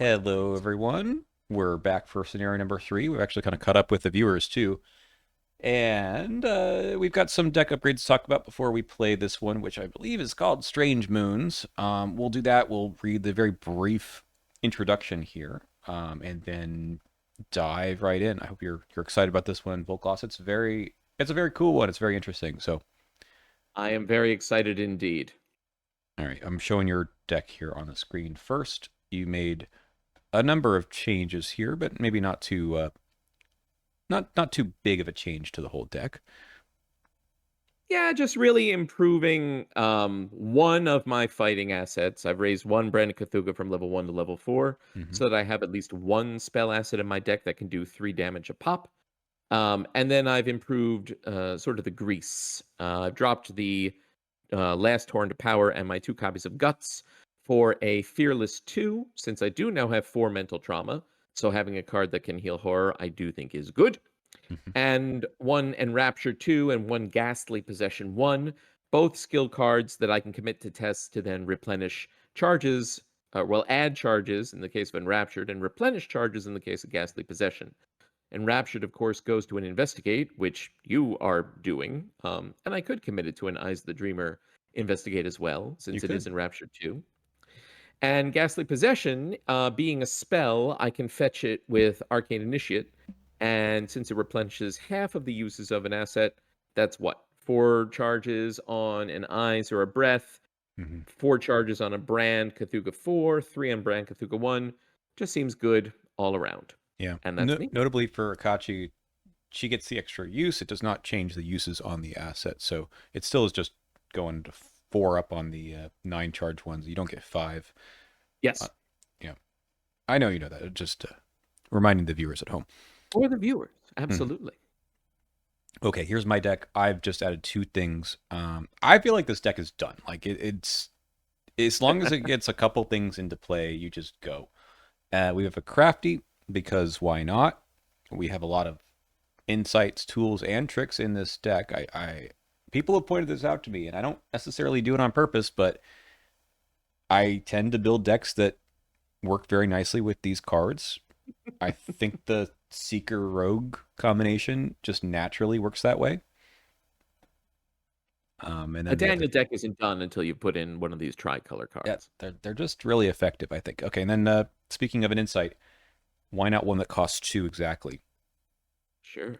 Hello, everyone. We're back for scenario number 3. We've actually kind of caught up with the viewers too. And we've got some deck upgrades to talk about before we play this one, which I believe is called Strange Moons. We'll do that. We'll read the very brief introduction here, and then dive right in. I hope you're excited about this one, Volkloss. It's a very cool one. It's very interesting. So, I am very excited indeed. all right, I'm showing your deck here on the screen first. You made a number of changes here, but maybe not too big of a change to the whole deck. Yeah, just really improving one of my fighting assets. I've raised one Brand Cthulhu from level 1 to level 4 Hmm. so that I have at least one spell asset in my deck that can do 3 damage a pop. And then I've improved sort of the grease. I've dropped the Last Torn to Power and my 2 copies of Guts for a Fearless 2, since I do now have 4 mental trauma. So having a card that can heal horror, I do think is good. Hmm. And one Enrapture 2 and one Ghastly Possession 1, both skill cards that I can commit to tests to then replenish charges, add charges in the case of Enraptured and replenish charges in the case of Ghastly Possession. Enraptured, of course, goes to an Investigate, which you are doing, and I could commit it to an Eyes of the Dreamer Investigate as well, You since it is could. Enraptured 2. And Ghastly Possession, being a spell, I can fetch it with Arcane Initiate. And since it replenishes half of the uses of an asset, that's what? 4 charges on an Eyes or a Breath, Hmm. 4 charges on a Brand Cthulhu 4, 3 on Brand Cthulhu 1. Just seems good all around. Yeah. And that's me. Notably for Akachi, she gets the extra use. It does not change the uses on the asset, so it still is just going to 4 up on the 9 charge ones. You don't get 5. Uh, Yes. yeah, I know you know that. Just reminding the viewers at home. For the viewers. Mhm. Absolutely. Okay, here's my deck. I've just added 2 things. I feel like this deck is done. Like it's as long as it gets a couple things into play, you just go. We have a crafty because why not? We have a lot of insights, tools, and tricks in this deck. I people have pointed this out to me, and I don't necessarily do it on purpose, but I tend to build decks that work very nicely with these cards. I think the Seeker Rogue combination just naturally works that way. And A then the other, Daniel deck isn't done until you put in one of these tricolor yeah, cards. they're just really effective, I think. Okay, and then speaking of an insight, why not one that costs 2 exactly? Sure.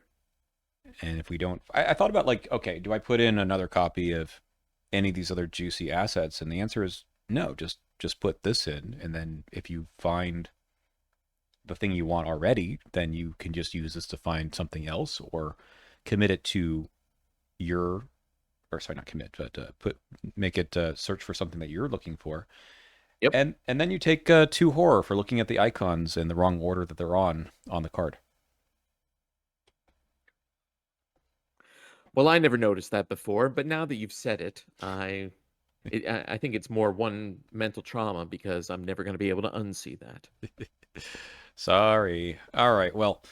And if we don't, I thought about like, okay, do I put in another copy of any of these other juicy assets? And the answer is no. Just put this in, and then if you find the thing you want already, then you can just use this to find something else or commit it to your, or sorry, not commit, but make it search for something that you're looking for. Yep. And then you take 2 horror for looking at the icons in the wrong order that they're on the card. Well, I never noticed that before, but now that you've said it, I think it's more one mental trauma because I'm never going to be able to unsee that. Sorry. All right. Well,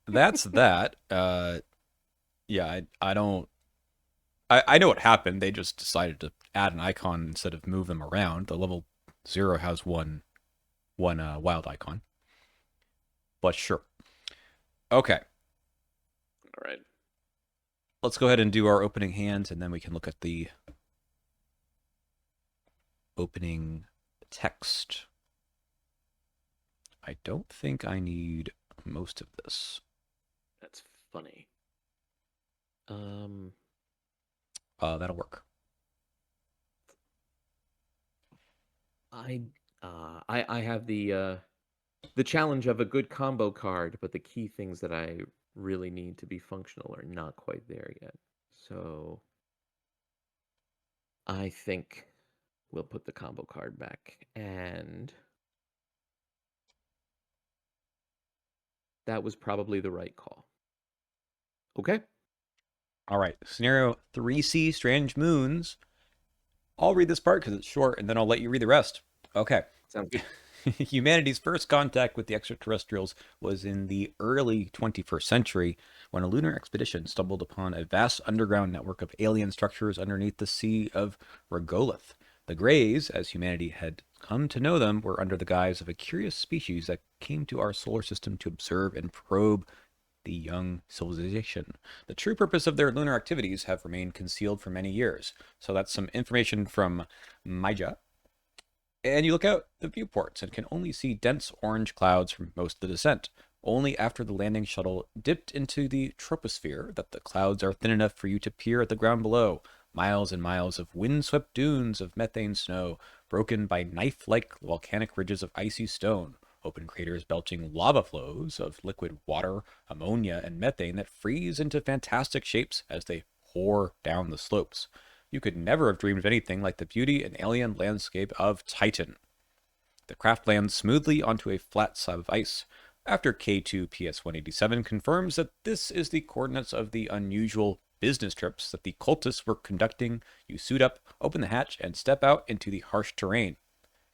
that's that. Yeah, I don't. I know what happened. They just decided to add an icon instead of move them around. The level 0 has one wild icon, but sure. Okay, All right. let's go ahead and do our opening hands, and then we can look at the opening text. I don't think I need most of this. That's funny. Um, That'll work. I I have the challenge of a good combo card, but the key things that I really need to be functional are not quite there yet. So I think we'll put the combo card back. And that was probably the right call. Okay. All right, scenario 3C, Strange Moons. I'll read this part because it's short, and then I'll let you read the rest. Okay. Sounds good. Humanity's first contact with the extraterrestrials was in the early 21st century when a lunar expedition stumbled upon a vast underground network of alien structures underneath the Sea of Regolith. The Greys, as humanity had come to know them were under the guise of a curious species that came to our solar system to observe and probe the young civilization. The true purpose of their lunar activities have remained concealed for many years. So that's some information from Maija. And you look out the viewports and can only see dense orange clouds from most of the descent. Only after the landing shuttle dipped into the troposphere that the clouds are thin enough for you to peer at the ground below. Miles and miles of windswept dunes of methane snow, broken by knife-like volcanic ridges of icy stone, open craters belching lava flows of liquid water, ammonia, and methane that freeze into fantastic shapes as they pour down the slopes. You could never have dreamed of anything like the beauty and alien landscape of Titan. The craft lands smoothly onto a flat slab of ice. After K2 PS187 confirms that this is the coordinates of the unusual business trips that the cultists were conducting, you suit up, open the hatch, and step out into the harsh terrain.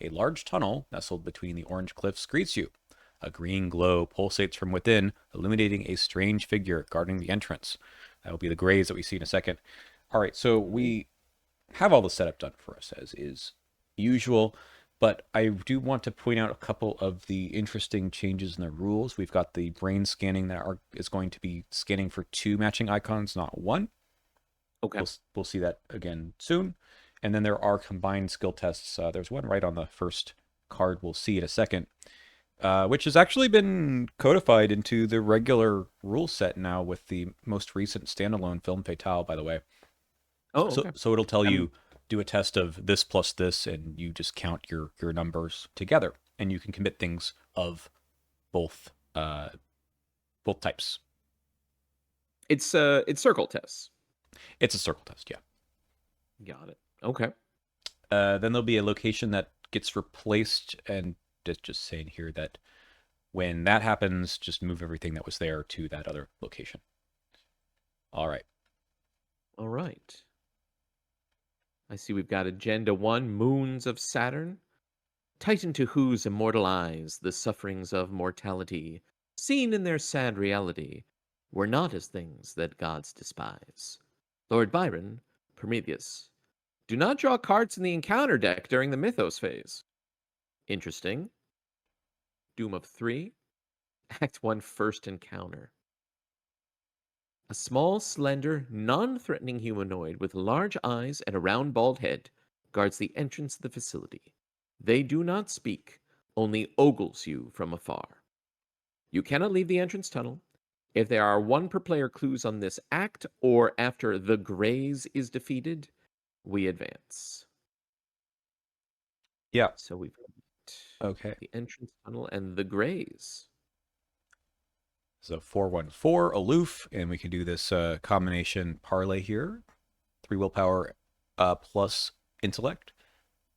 A large tunnel, nestled between the orange cliffs, greets you. A green glow pulsates from within, illuminating a strange figure guarding the entrance. That will be the Greys that we see in a second. All right, so we have all the setup done for us as is usual, but I do want to point out a couple of the interesting changes in the rules. We've got the brain scanning that is going to be scanning for 2 matching icons, not 1. Okay. We'll see that again soon. And then there are combined skill tests. There's one right on the first card we'll see in a second, which has actually been codified into the regular rule set now with the most recent standalone Film Fatale, by the way. Oh, okay. So it'll tell you, do a test of this plus this, and you just count your numbers together, and you can commit things of both types. It's circle tests. It's a circle test, yeah. Got it. Okay. Then there'll be a location that gets replaced, and it's just saying here that when that happens, just move everything that was there to that other location. All right. All right. I see we've got Agenda 1, Moons of Saturn. Titan to whose immortal eyes the sufferings of mortality, seen in their sad reality, were not as things that gods despise. Lord Byron, Prometheus. Do not draw cards in the encounter deck during the Mythos phase. Interesting. Doom of 3. Act 1, First Encounter. A small, slender, non-threatening humanoid with large eyes and a round bald head guards the entrance of the facility. They do not speak, only ogles you from afar. You cannot leave the entrance tunnel. If there are 1 per player clues on this act, or after the Greys is defeated, we advance. Yeah. So we've got Okay. the entrance tunnel and the Greys. So 4-1-4, aloof, and we can do this combination parlay here. 3 willpower plus intellect.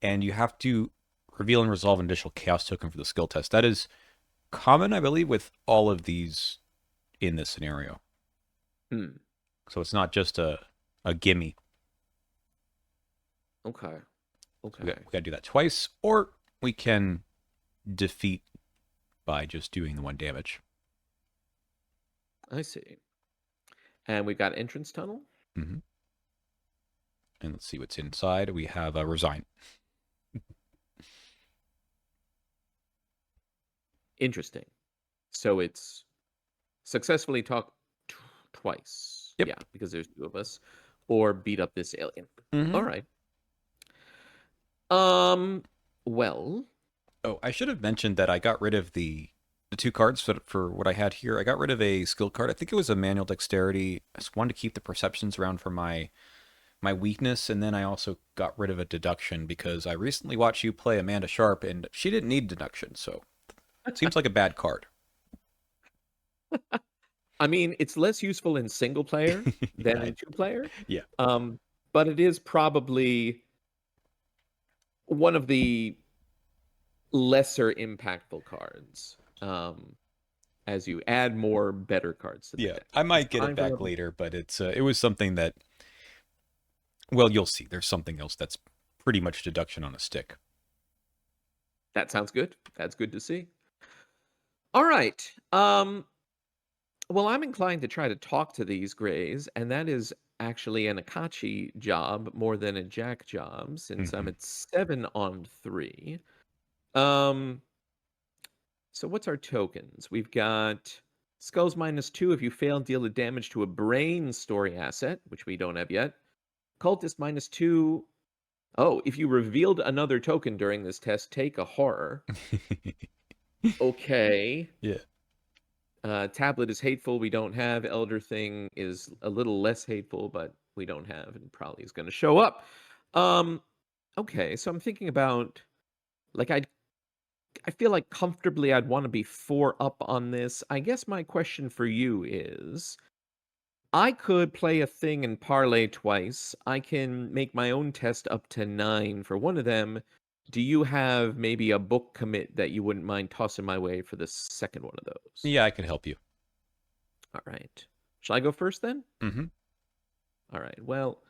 And you have to reveal and resolve an additional chaos token for the skill test. That is common, I believe, with all of these in this scenario. So it's not just a gimme. Okay. We got to do that twice, or we can defeat by just doing the 1 damage. I see. And we've got entrance tunnel. Mm-hmm. And let's see what's inside. We have a resign. Interesting. So it's successfully talk twice. Yep. Yeah, because there's 2 of us. Or beat up this alien. Mm-hmm. All right. Well. Oh, I should have mentioned that I got rid of the 2 cards for what I had here. I got rid of a skill card. I think it was a manual dexterity. I just wanted to keep the perceptions around for my weakness, and then I also got rid of a deduction because I recently watched you play Amanda Sharp, and she didn't need deduction, so it seems like a bad card. I mean, it's less useful in single player than in 2 player. Yeah. But it is probably one of the lesser impactful cards. As you add more better cards to the deck. I might get it back later, but it was something that, well, you'll see. There's something else that's pretty much deduction on a stick. That sounds good. That's good to see. All right. Well, I'm inclined to try to talk to these Greys, and that is actually an Akachi job more than a Jack job, since I'm at 7 on 3. Um, so what's our tokens? We've got skulls -2 if you fail, deal the damage to a brain story asset, which we don't have yet. Cultist -2. Oh, if you revealed another token during this test, take a horror. Okay. Yeah. Tablet is hateful. We don't have. Elder Thing is a little less hateful, but we don't have, and probably is going to show up. Um, okay, so I'm thinking about like I feel like comfortably I'd want to be 4 up on this. I guess my question for you is I could play a thing and parlay twice. I can make my own test up to 9 for one of them. Do you have maybe a book commit that you wouldn't mind tossing my way for the second one of those? Yeah, I could help you. All right. Shall I go first then? Mm-hmm. All right. Well,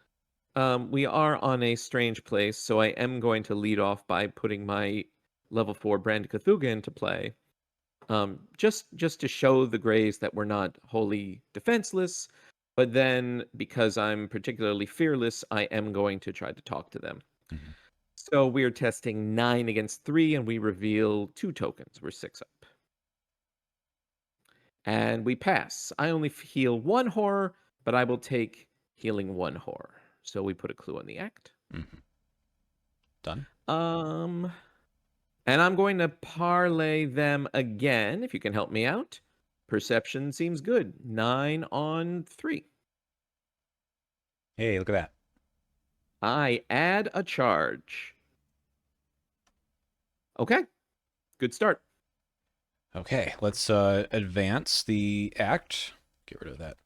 we are on a strange place, so I am going to lead off by putting my level 4 Brand Cthulhu into play. Just to show the Greys that we're not wholly defenseless, but then because I'm particularly fearless, I am going to try to talk to them. Mm-hmm. So we are testing 9 against 3, and we reveal 2 tokens. We're 6 up. And we pass. I only heal 1 horror, but I will take healing 1 horror. So we put a clue on the act. Mm-hmm. Done. And I'm going to parlay them again, if you can help me out. Perception seems good. 9 on 3. Hey, look at that. I add a charge. Okay, good start. Okay, let's advance the act. Get rid of that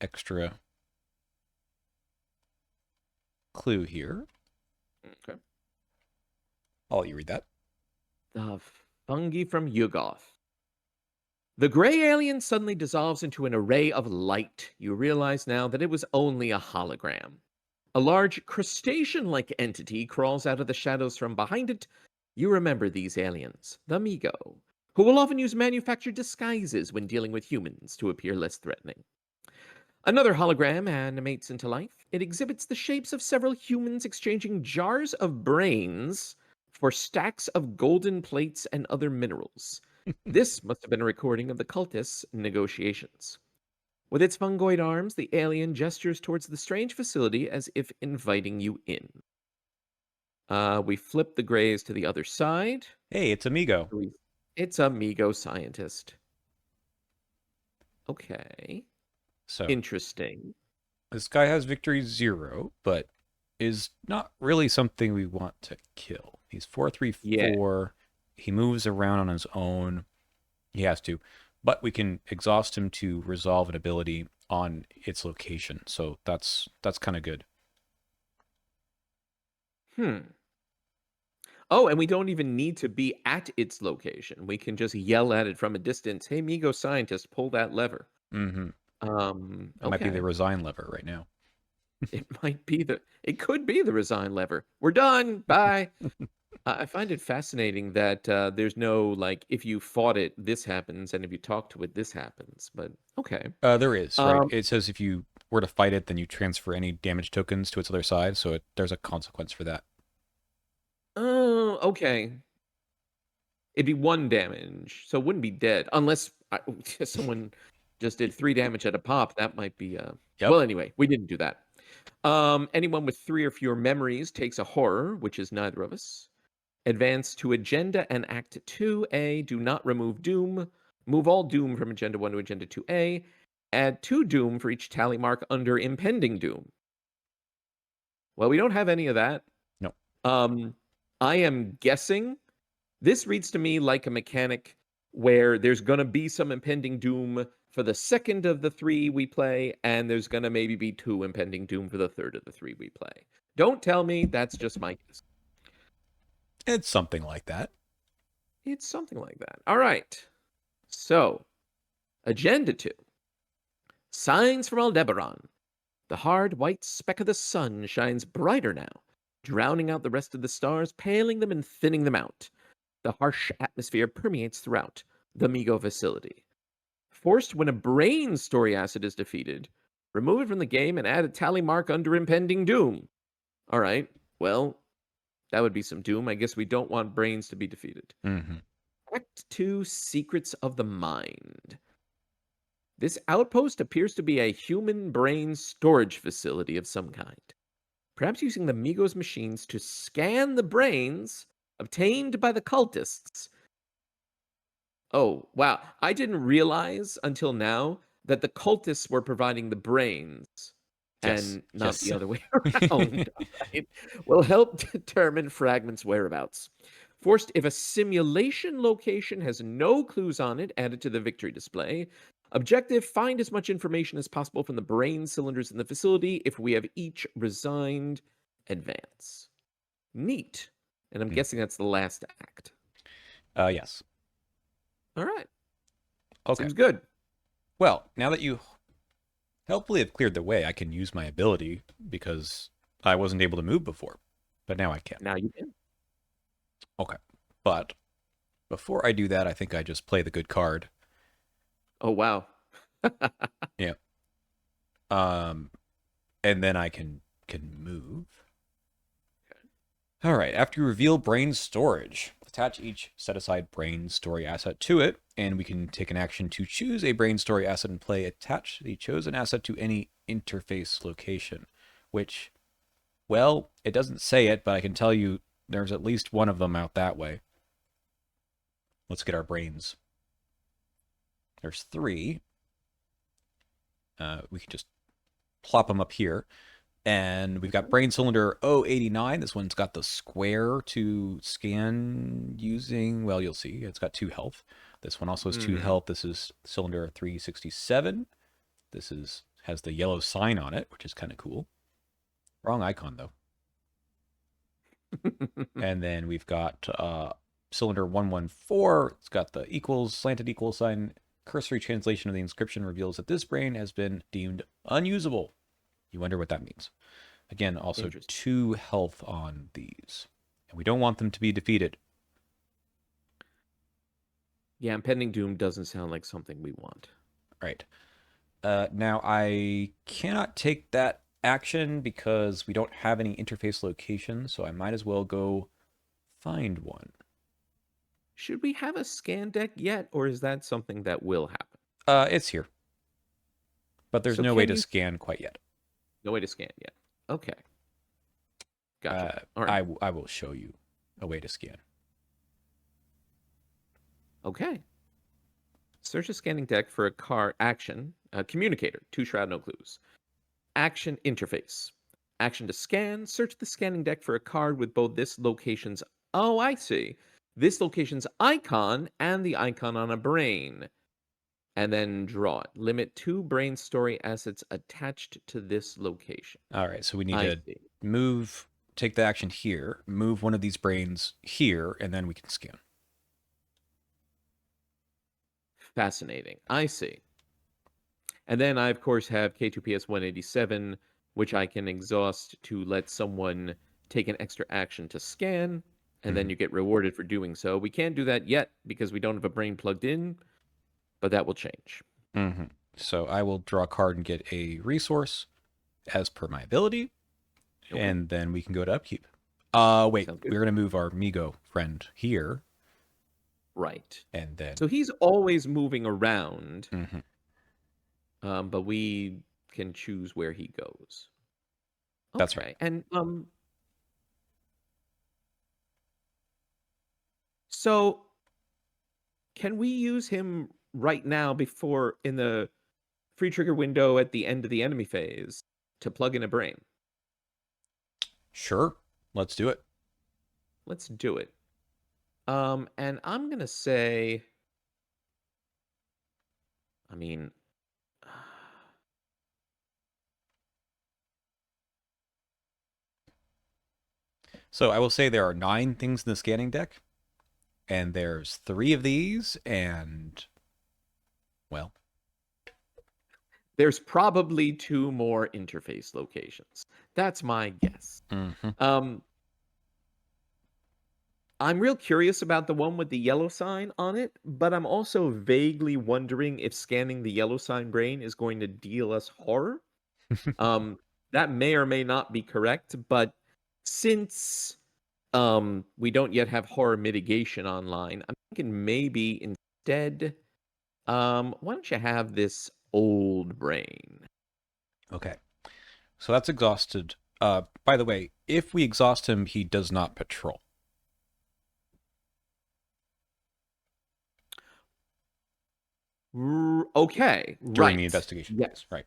extra clue here. Okay. I'll let you read that. The fungi from Yugoth. The gray alien suddenly dissolves into an array of light. You realize now that it was only a hologram. A large crustacean like entity crawls out of the shadows from behind it. You remember these aliens, the Migo, who will often use manufactured disguises when dealing with humans to appear less threatening. Another hologram animates into life. It exhibits the shapes of several humans exchanging jars of brains for stacks of golden plates and other minerals. This must have been a recording of the cultists' negotiations. With its fungoid arms, the alien gestures towards the strange facility as if inviting you in. We flip the grays to the other side. Hey, it's Amigo. It's a Migo scientist. Okay. So Interesting. this guy has victory 0, but is not really something we want to kill. He's 4/3/4. Yeah. He moves around on his own. He has to, but we can exhaust him to resolve an ability on its location. So that's kind of good. Oh, and we don't even need to be at its location. We can just yell at it from a distance. Hey, Migo scientist, pull that lever. Mm-hmm. That might be the Okay. resign lever right now. It could be the resign lever. We're done. Bye. I find it fascinating that there's no like if you fought it, this happens, and if you talk to it, this happens. But okay. There is, right? Um, It says if you were to fight it, then you transfer any damage tokens to its other side, so there's a consequence for that. oh, okay. It'd be 1 damage, so it wouldn't be dead unless someone just did 3 damage at a pop. That might be. Yep. Well, anyway, we didn't do that. Anyone with 3 or fewer memories takes a horror, which is neither of us. Advance to Agenda and Act 2A. Do not remove Doom. Move all Doom from Agenda 1 to Agenda 2A. Add 2 Doom for each tally mark under Impending Doom. Well, we don't have any of that. No. I am guessing this reads to me like a mechanic where there's going to be some impending doom for the second of the 3 we play, and there's going to maybe be 2 impending doom for the third of the 3 we play. Don't tell me, that's just my guess. It's something like that. It's something like that. All right. So, Agenda 2. Signs from Aldebaran. The hard white speck of the sun shines brighter now, drowning out the rest of the stars, paling them and thinning them out. The harsh atmosphere permeates throughout the Migo facility. Forced when a brain story acid is defeated, remove it from the game and add a tally mark under impending doom. All right, well, That would be some doom. I guess we don't want brains to be defeated. Hmm. Act 2, Secrets of the Mind. This outpost appears to be a human brain storage facility of some kind. Perhaps using the Migos machines to scan the brains obtained by the cultists. Oh, wow. I didn't realize until now that the cultists were providing the brains Yes. and not Yes. the other way around. Right? Will help determine fragments' whereabouts. Forced if a simulation location has no clues on it added to the victory display. Objective find as much information as possible from the brain cylinders in the facility. If we have each resigned, advance. Neat. And I'm Hmm. guessing that's the last act. Yes. All right. Okay. Seems good. Well, now that you helpfully have cleared the way, I can use my ability because I wasn't able to move before, but now I can. Now you can. Okay. But before I do that, I think I just play the good card. Oh, wow. Yeah. And then I can move. All right. After you reveal brain storage, attach each set aside brain story asset to it, and we can take an action to choose a brain story asset and play attach the chosen asset to any interface location, which, well, it doesn't say it, but I can tell you there's at least one of them out that way. Let's get our brains. There's 3. We can just plop them up here. And we've got brain cylinder 089. This one's got the square to scan using, well, you'll see. It's got 2 health. This one also has 2 health. This is cylinder 367. This has the yellow sign on it, which is kind of cool. Wrong icon, though. And then we've got cylinder 114. It's got the equals, slanted equal sign. Cursory translation of the inscription reveals that this brain has been deemed unusable. You wonder what that means. Again, also 2 health on these. And we don't want them to be defeated. Yeah, impending doom doesn't sound like something we want. Right. Now, I cannot take that action because we don't have any interface location, so I might as well go find one. Should we have a scan deck yet, or is that something that will happen? It's here. But there's So no way can to you- scan quite yet. No way to scan yet. Okay. Gotcha. All right. I will show you a way to scan. Okay. Search a scanning deck for a car action. Communicator. 2 shroud, no clues. Action interface. Action to scan. Search the scanning deck for a card with both this location's. Oh, I see. This location's icon and the icon on a brain. And then draw it. Limit 2 brain story assets attached to this location. All right, so we need I to see. move, take the action here, move one of these brains here, and then we can scan. Fascinating. I see. And then I, of course, have K2PS 187, which I can exhaust to let someone take an extra action to scan, and then you get rewarded for doing so. We can't do that yet because we don't have a brain plugged in, but that will change. Mm-hmm. So I will draw a card and get a resource as per my ability, Okay. and then we can go to upkeep. Wait, Sounds good. we're going to move our Migo friend here, Right. and then... So he's always moving around, Mhm. but we can choose where he goes. That's right. And so can we use him right now before in the free trigger window at the end of the enemy phase to plug in a brain? Sure, let's do it. Let's do it. And I'm gonna say, I mean, So I will say there are 9 things in the scanning deck, and there's 3 of these, and, well, there's probably 2 more interface locations. That's my guess. I'm real curious about the one with the yellow sign on it, but I'm also vaguely wondering if scanning the yellow sign brain is going to deal us horror. That may or may not be correct, but since We don't yet have horror mitigation online. I'm thinking maybe instead, why don't you have this old brain? Okay. So that's exhausted. By the way, if we exhaust him, he does not patrol Okay, during the right. investigation Yes. phase. Right.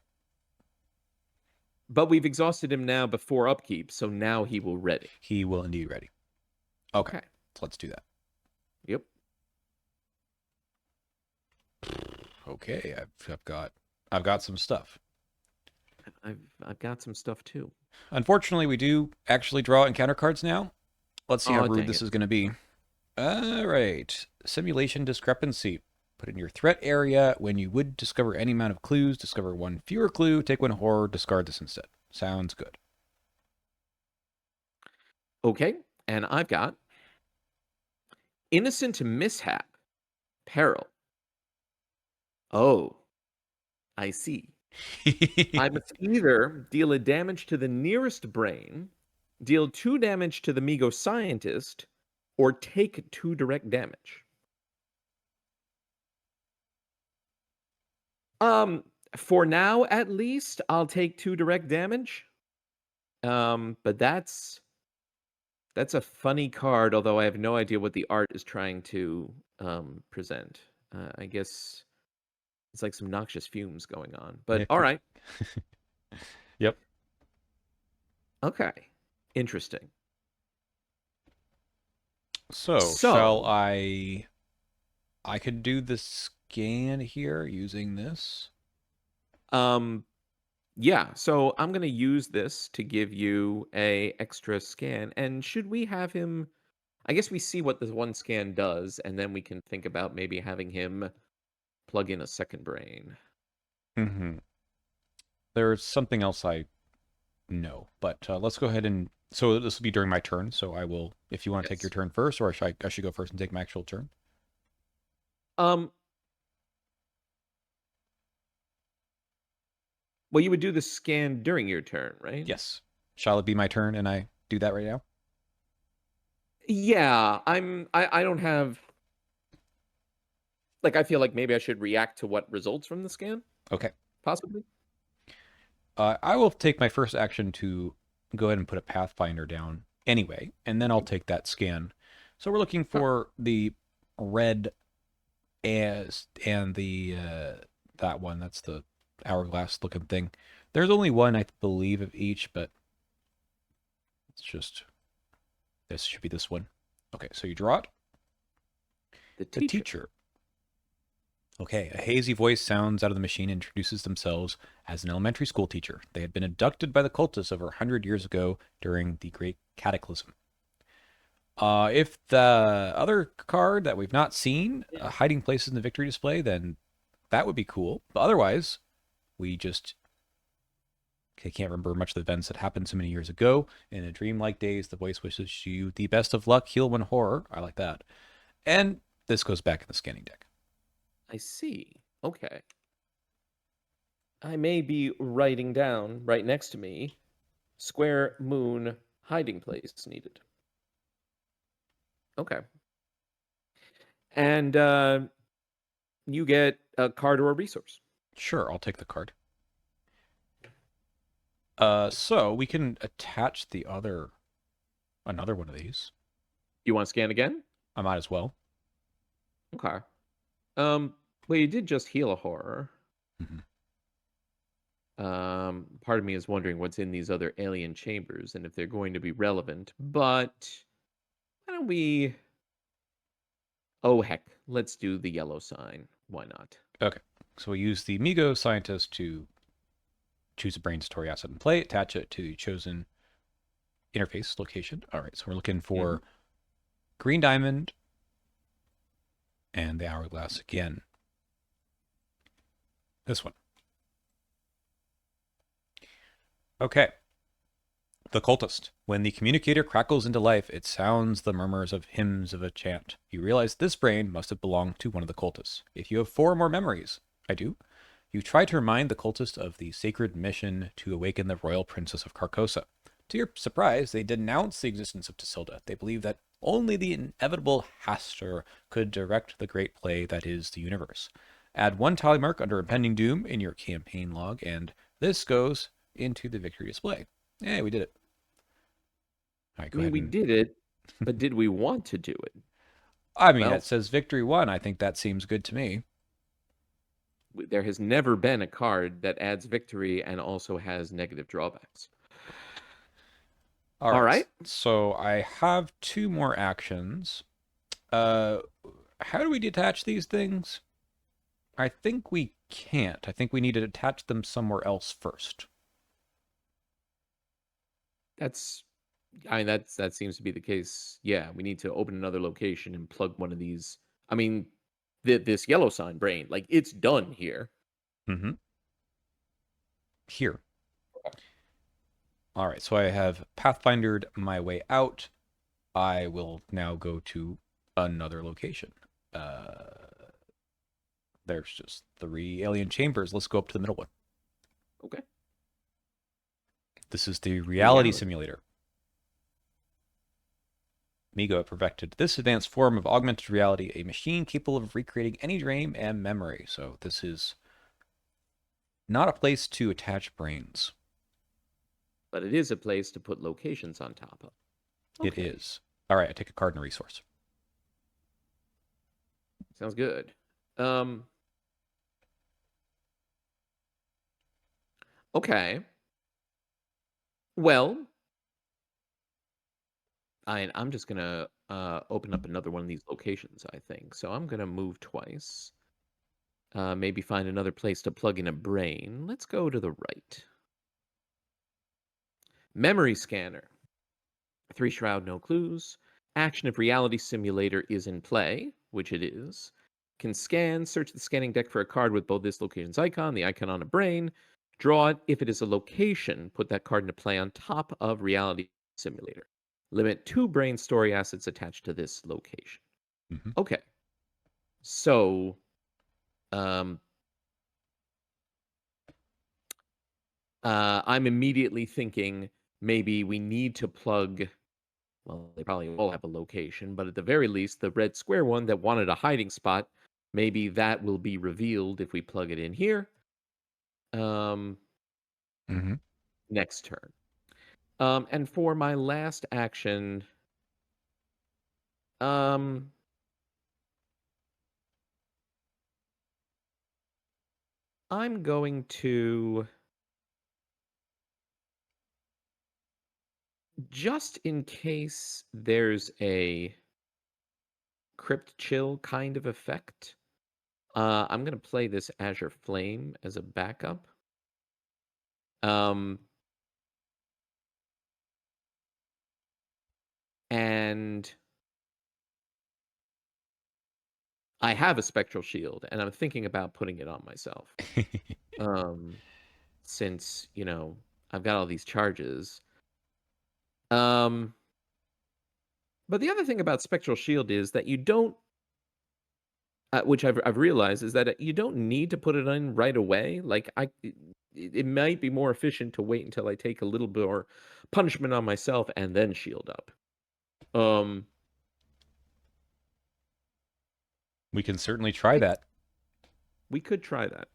But we've exhausted him now before upkeep, so now he will ready. He will indeed ready. Okay. Okay. So let's do that. Yep. Okay. I've got some stuff. I've got some stuff too. Unfortunately, we do actually draw encounter cards now. Let's see how Aw, rude dang this it. is going to be. All right. Simulation discrepancy. Put in your threat area. When you would discover any amount of clues, discover one fewer clue, take one horror, discard this instead. Sounds good. Okay, and I've got innocent mishap, peril. Oh, I see. I must either deal a damage to the nearest brain, deal 2 damage to the Migo scientist, or take 2 direct damage. Um, for now at least, I'll take 2 direct damage. But that's a funny card, although I have no idea what the art is trying to present. I guess it's like some noxious fumes going on. But all right. Yep. Okay. Interesting. So, shall So, I could do the scan here using this. um yeah, so I'm going to use this to give you a extra scan. And should we have him I guess we see what this one scan does and then we can think about maybe having him plug in a second brain. Mm-hmm. There's something else I know, but let's go ahead and so this will be during my turn. So I will, if you want to take your Yes. turn first, or I should go first and take my actual turn. Um well, you would do the scan during your turn, right? Yes. Shall it be my turn and I do that right now? Yeah, I don't have like I feel like maybe I should react to what results from the scan, Okay. possibly. I will take my first action to go ahead and put a Pathfinder down anyway, and then I'll take that scan. So we're looking Huh. for the red as and the that one. That's the hourglass looking thing. There's only one, I believe, of each, but it's just this should be this one. Okay, so you draw it. The The teacher. teacher. Okay, a hazy voice sounds out of the machine and introduces themselves as an elementary school teacher. They had been abducted by the cultists over 100 years ago during the Great Cataclysm. If the other card that we've not seen, hiding places in the victory display, then that would be cool. But otherwise, we just I can't remember much of the events that happened so many years ago. In a dreamlike days, the voice wishes you the best of luck, heal one horror. I like that. And this goes back in the scanning deck. I see. Okay. I may be writing down right next to me square moon hiding place needed. Okay. And you get a card or a resource. Sure, I'll take the card. So we can attach another one of these. You want to scan again? I might as well. Okay. Well, you did just heal a horror. Mhm. Part of me is wondering what's in these other alien chambers and if they're going to be relevant, but why don't we oh heck, let's do the yellow sign. Why not? Okay, so we use the Migo scientist to choose a brainstorm asset and play, attach it to the chosen interface location. All right, so we're looking for green diamond and the hourglass again. This one. Okay. The cultist. When the communicator crackles into life, it sounds the murmurs of hymns of a chant. You realize this brain must have belonged to one of the cultists. If you have 4 more memories, I do, you try to remind the cultist of the sacred mission to awaken the royal princess of Carcosa. To your surprise, they denounce the existence of Tasilda. They believe that only the inevitable Hastur could direct the great play that is the universe. Add one tally mark under impending doom in your campaign log, and this goes into the victory display. Hey, we did it. All right, I go mean, ahead we and. did it, but did we want to do it? I mean, Well, it says victory won. I think that seems good to me. there has never been a card that adds victory and also has negative drawbacks. All All right, right. so I have two more actions. Uh, how do we detach these things? I think we can't. I think we need to attach them somewhere else first. That's I mean that seems to be the case. Yeah, we need to open another location and plug one of these. I mean, this yellow sign brain, like it's done here. Mm-hmm. Here. All right, so I have Pathfindered my way out. I will now go to another location. There's just 3 alien chambers. Let's go up to the middle one. Okay. This is the reality Reality. simulator. MiGo perfected this advanced form of augmented reality, a machine capable of recreating any dream and memory. So this is not a place to attach brains. But it is a place to put locations on top of. It Okay. is. All right, I take a card and a resource. Sounds good. Um okay. Well, I'm just gonna open up another one of these locations, I think. So I'm gonna move twice. Maybe find another place to plug in a brain. Let's go to the right. Memory scanner. 3 shroud, no clues. Action if reality simulator is in play, which it is. Can scan, search the scanning deck for a card with both this location's icon, the icon on a brain. Draw it. If it is a location, put that card into play on top of reality simulator. Limit 2 brain story assets attached to this location. Mm-hmm. Okay. So, um, I'm immediately thinking maybe we need to plug. Well, they probably all have a location, but at the very least, the red square one that wanted a hiding spot, maybe that will be revealed if we plug it in here. Um, Mm-hmm. Next turn. And for my last action, um, I'm going to just in case there's a crypt chill kind of effect. I'm gonna play this Azure Flame as a backup. Um, and I have a spectral shield, and I'm thinking about putting it on myself. Um, since I've got all these charges. Um, but the other thing about spectral shield is that you don't, which I've realized is that you don't need to put it in right away. Like it might be more efficient to wait until I take a little bit more punishment on myself and then shield up. Um, We can certainly try I that. We could try that.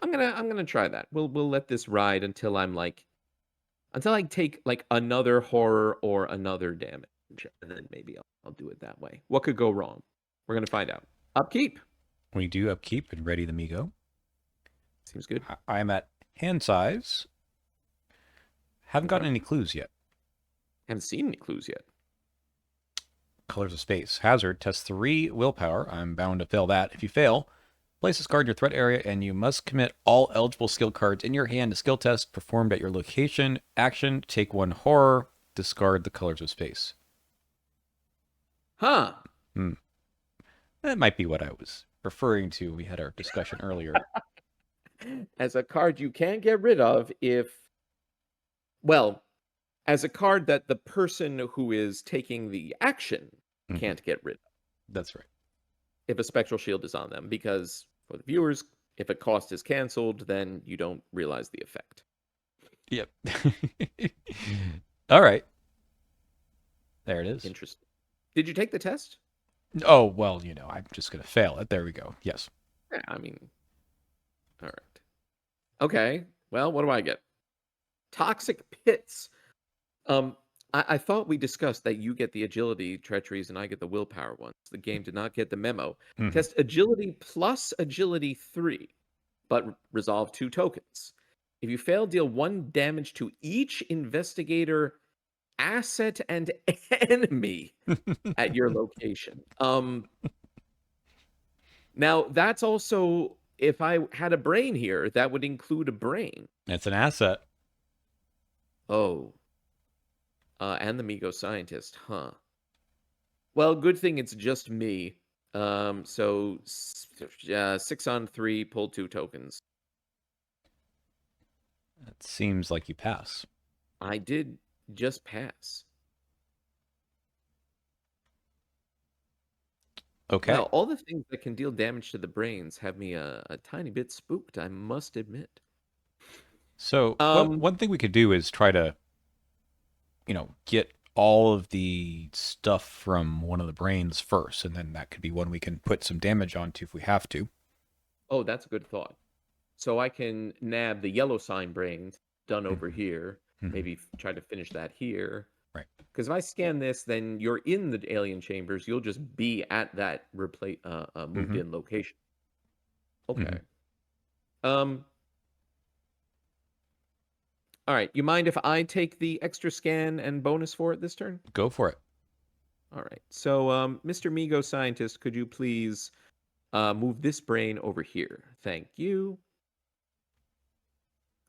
I'm gonna try that. We'll let this ride until I take like another horror or another damage, and then maybe I'll do it that way. What could go wrong? We're gonna find out. Upkeep We do upkeep and ready the MiGo. seems good. I'm at hand size. Haven't Okay. gotten any clues yet. Haven't seen any clues yet. Colors of Space. Hazard. Test 3 willpower. I'm bound to fail that. If you fail, place this card in your threat area, and you must commit all eligible skill cards in your hand to skill test performed at your location. Action. Take 1 horror. Discard the Colors of Space. Huh. That might be what I was referring to. We had our discussion earlier. As a card you can get rid of well, as a card that the person who is taking the action Mhm. can't get rid of That's right. if a spectral shield is on them, because for the viewers, if a cost is canceled, then you don't realize the effect. Yep. All right. There it is. Interesting. Did you take the test? Oh, well, I'm just going to fail it. There we go. Yes. Yeah, I mean, all right. Okay. Well, what do I get? Toxic Pits. Um, I thought we discussed that you get the agility treacheries and I get the willpower ones. The game did not get the memo. Mhm. Test agility plus agility 3, but resolve 2 tokens. If you fail, deal 1 damage to each investigator, asset, and enemy at your location. Now that's also, if I had a brain here, that would include a brain. It's an asset. Oh, and the Migo scientist, huh? Well, good thing it's just me. So 6 on 3, pull 2 tokens. It seems like you pass. I did just pass. Okay. Well, all the things that can deal damage to the brains have me a tiny bit spooked, I must admit. So, Um, one thing we could do is try to, get all of the stuff from one of the brains first, and then that could be one we can put some damage onto if we have to. oh, that's a good thought. So I can nab the yellow sign brain done over Mhm. here. Mhm. Maybe try to finish that here. Right. Because if I scan this, then you're in the alien chambers. You'll just be at that moved Mhm. in location. Okay. Mhm. Um. All right. You mind if I take the extra scan and bonus for it this turn? Go for it. All right. So, Mr. Migo scientist, could you please move this brain over here? Thank you.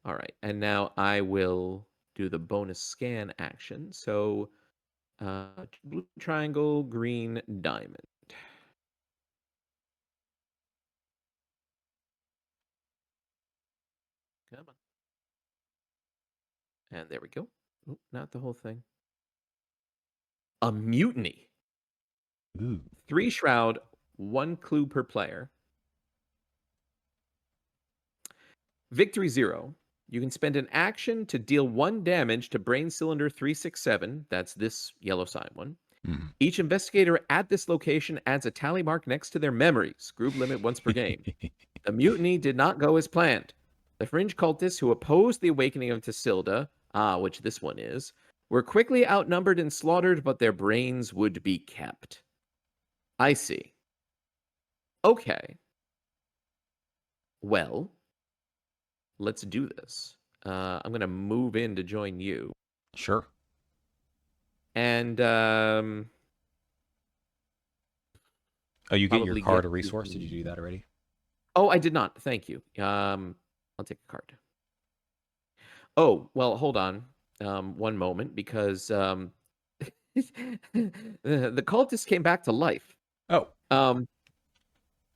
All right. And now I will do the bonus scan action. So, blue triangle, green diamond. Come on. And there we go. Oop, not the whole thing. A mutiny. Ooh. 3 shroud, 1 clue per player. Victory 0. You can spend an action to deal 1 damage to Brain Cylinder 367. That's this yellow sign one. Mhm. Each investigator at this location adds a tally mark next to their memories. Group limit once per game. The mutiny did not go as planned. The fringe cultists who opposed the awakening of Tassilda, which this one is, were quickly outnumbered and slaughtered, but their brains would be kept. I see. Okay. Well, let's do this. I'm going to move in to join you. Sure. And Oh, you get your probably get card a to resource? Did you do the... that already? Oh, I did not. Thank you. I'll take a card. Oh, well, hold on. One moment, because the cultist came back to life. Oh, Um,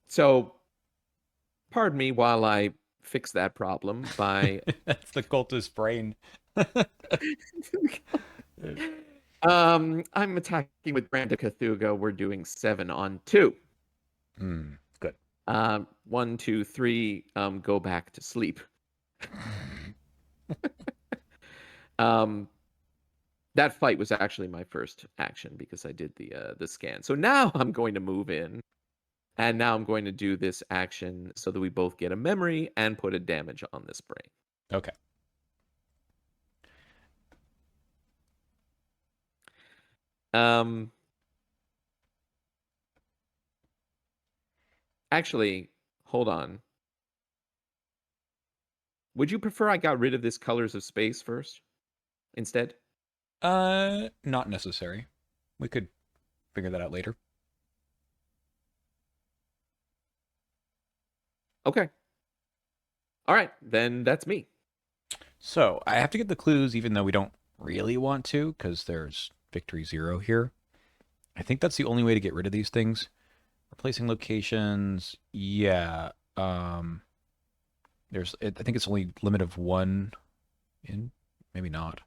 so pardon me while I fix that problem by that's the cultist brain. I'm attacking with Branda Cthulhu. We're doing 7 on 2. Good. 1, 2, 3, go back to sleep. Um, that fight was actually my first action because I did the scan. So now I'm going to move in, and now I'm going to do this action so that we both get a memory and put a damage on this brain. Okay. Um, actually, hold on. Would you prefer I got rid of this Colors of Space first instead? Not necessary. We could figure that out later. Okay. All right, then that's me. So I have to get the clues, even though we don't really want to, because there's victory 0 here. I think that's the only way to get rid of these things. Replacing locations, yeah. I think it's only limit of 1 in, maybe not.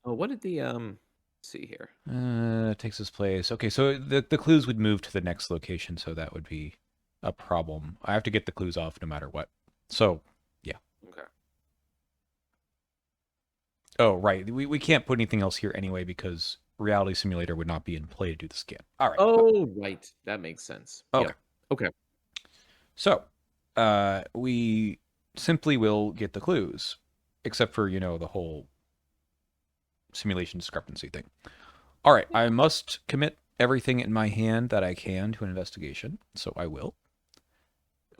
Oh, what did the see here? Takes this place. Okay, so the clues would move to the next location, so that would be a problem. I have to get the clues off no matter what. So, yeah. Okay. Oh, right. We can't put anything else here anyway because Reality Simulator would not be in play to do the scan. All right. Oh, right. That makes sense. Okay. Yeah. Okay. So, we simply will get the clues, except for, the whole simulation discrepancy thing. All right. Yeah. I must commit everything in my hand that I can to an investigation. So I will.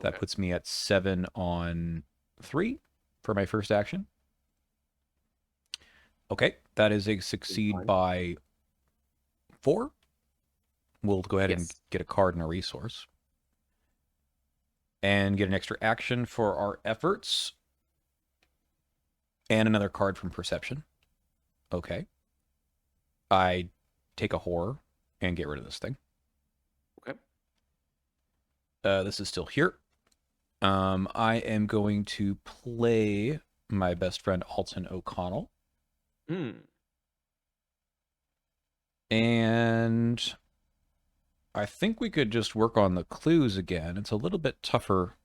That Okay. puts me at 7 on 3 for my first action. Okay. That is a Seems succeed fine. by 4. We'll go ahead and Yes. get a card and a resource. And get an extra action for our efforts. And another card from perception. Okay. I take a horror and get rid of this thing. Okay. This is still here. I am going to play my best friend Alton O'Connell. Hmm. And I think we could just work on the clues again. It's a little bit tougher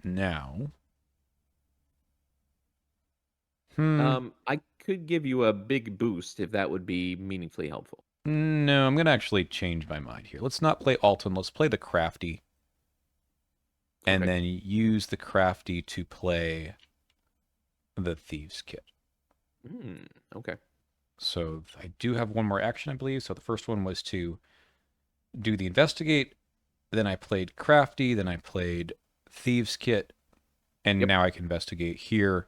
now. I could give you a big boost if that would be meaningfully helpful. No, I'm going to actually change my mind here. Let's not play Alton. Let's play the Crafty. And Okay. then use the Crafty to play the Thieves Kit. Hmm. Okay. So I do have one more action, I believe. So the first one was to do the Investigate. Then I played Crafty. Then I played Thieves Kit. And Yep. now I can investigate here.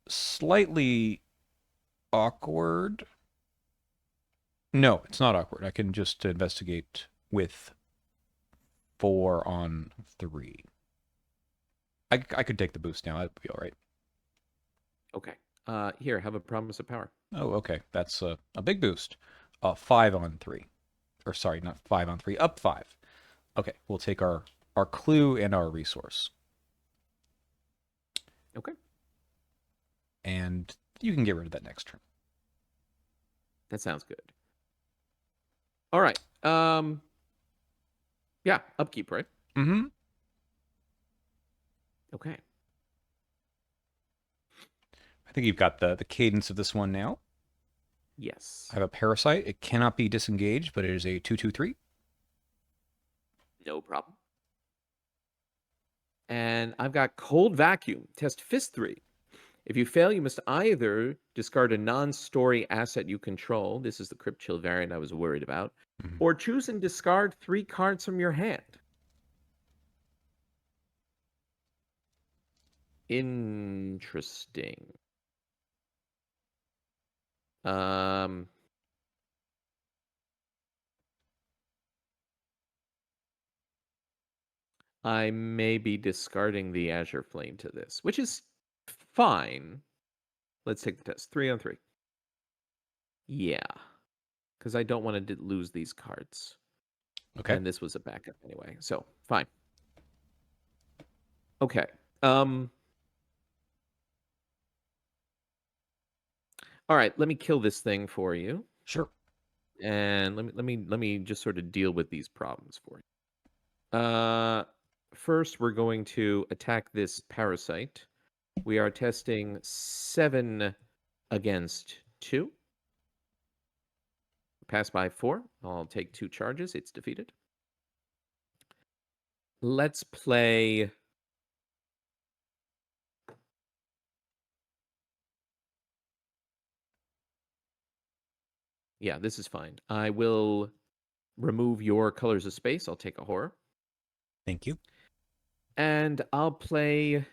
Slightly awkward. No, it's not awkward. I can just investigate with 4 on 3. I could take the boost now. That'd be all right. Okay. Here, have a promise of power. Oh, okay. That's a big boost. 5 on 3. Or sorry, not 5 on 3. Up 5. Okay, we'll take our clue and our resource. Okay. And you can get rid of that next turn. That sounds good. All right. Yeah, upkeep, right? Mm-hmm. Okay. I think you've got the cadence of this one now. Yes. I have a parasite. It cannot be disengaged, but it is a 2/2/3. No problem. And I've got cold vacuum. Test fist 3. If you fail, you must either discard a non-story asset you control. This is the Crypt Chill variant I was worried about. Mhm. Or choose and discard 3 cards from your hand. Interesting. Um, I may be discarding the Azure Flame to this, which is fine. Let's take the test. 3 on 3. Yeah, because I don't want to lose these cards. Okay. And this was a backup anyway, so fine. Okay. All right, let me kill this thing for you. Sure. And let me just sort of deal with these problems for you. First we're going to attack this parasite. We are testing 7 against 2. Pass by 4. I'll take 2 charges. It's defeated. Let's play Yeah, this is fine. I will remove your colors of space. I'll take a horror. Thank you. And I'll play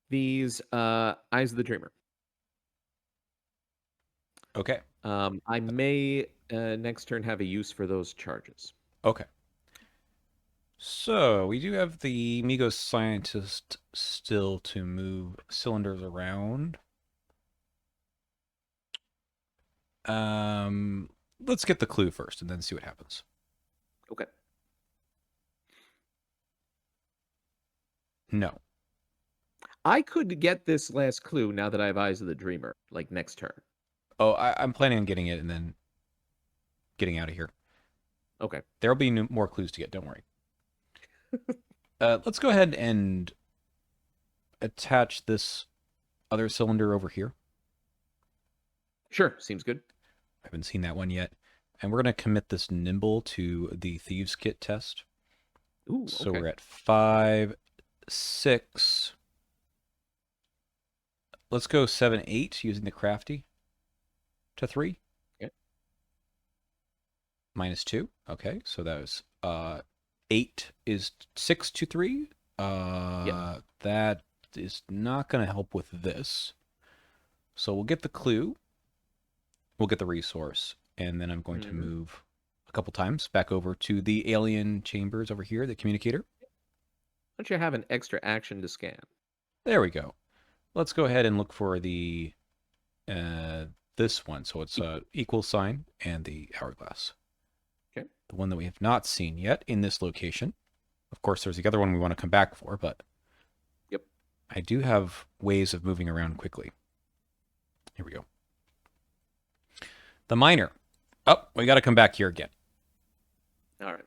these Eyes of the Dreamer. Okay. I may next turn have a use for those charges. Okay. So we do have the Migos scientist still to move cylinders around. Let's get the clue first and then see what happens. Okay. No. I could get this last clue now that I have Eyes of the Dreamer, like next turn. Oh, I'm planning on getting it and then getting out of here. Okay. There'll be more clues to get. Don't worry. Let's go ahead and attach this other cylinder over here. Sure, seems good. I haven't seen that one yet. And we're going to commit this nimble to the Thieves Kit test. Ooh, So okay. we're at 5, 6. Let's go 7, 8 using the crafty to 3. Okay. -2. Okay, so that was 8 is 6 to 3. That is not going to help with this. So we'll get the clue. We'll get the resource. And then I'm going to move a couple times back over to the alien chambers over here, the communicator. Don't you have an extra action to scan? There we go. Let's go ahead and look for the this one. So it's equal sign and the hourglass. Okay. The one that we have not seen yet in this location. Of course, there's the other one we want to come back for, but Yep. I do have ways of moving around quickly. Here we go. The miner. Oh, we got to come back here again. All right.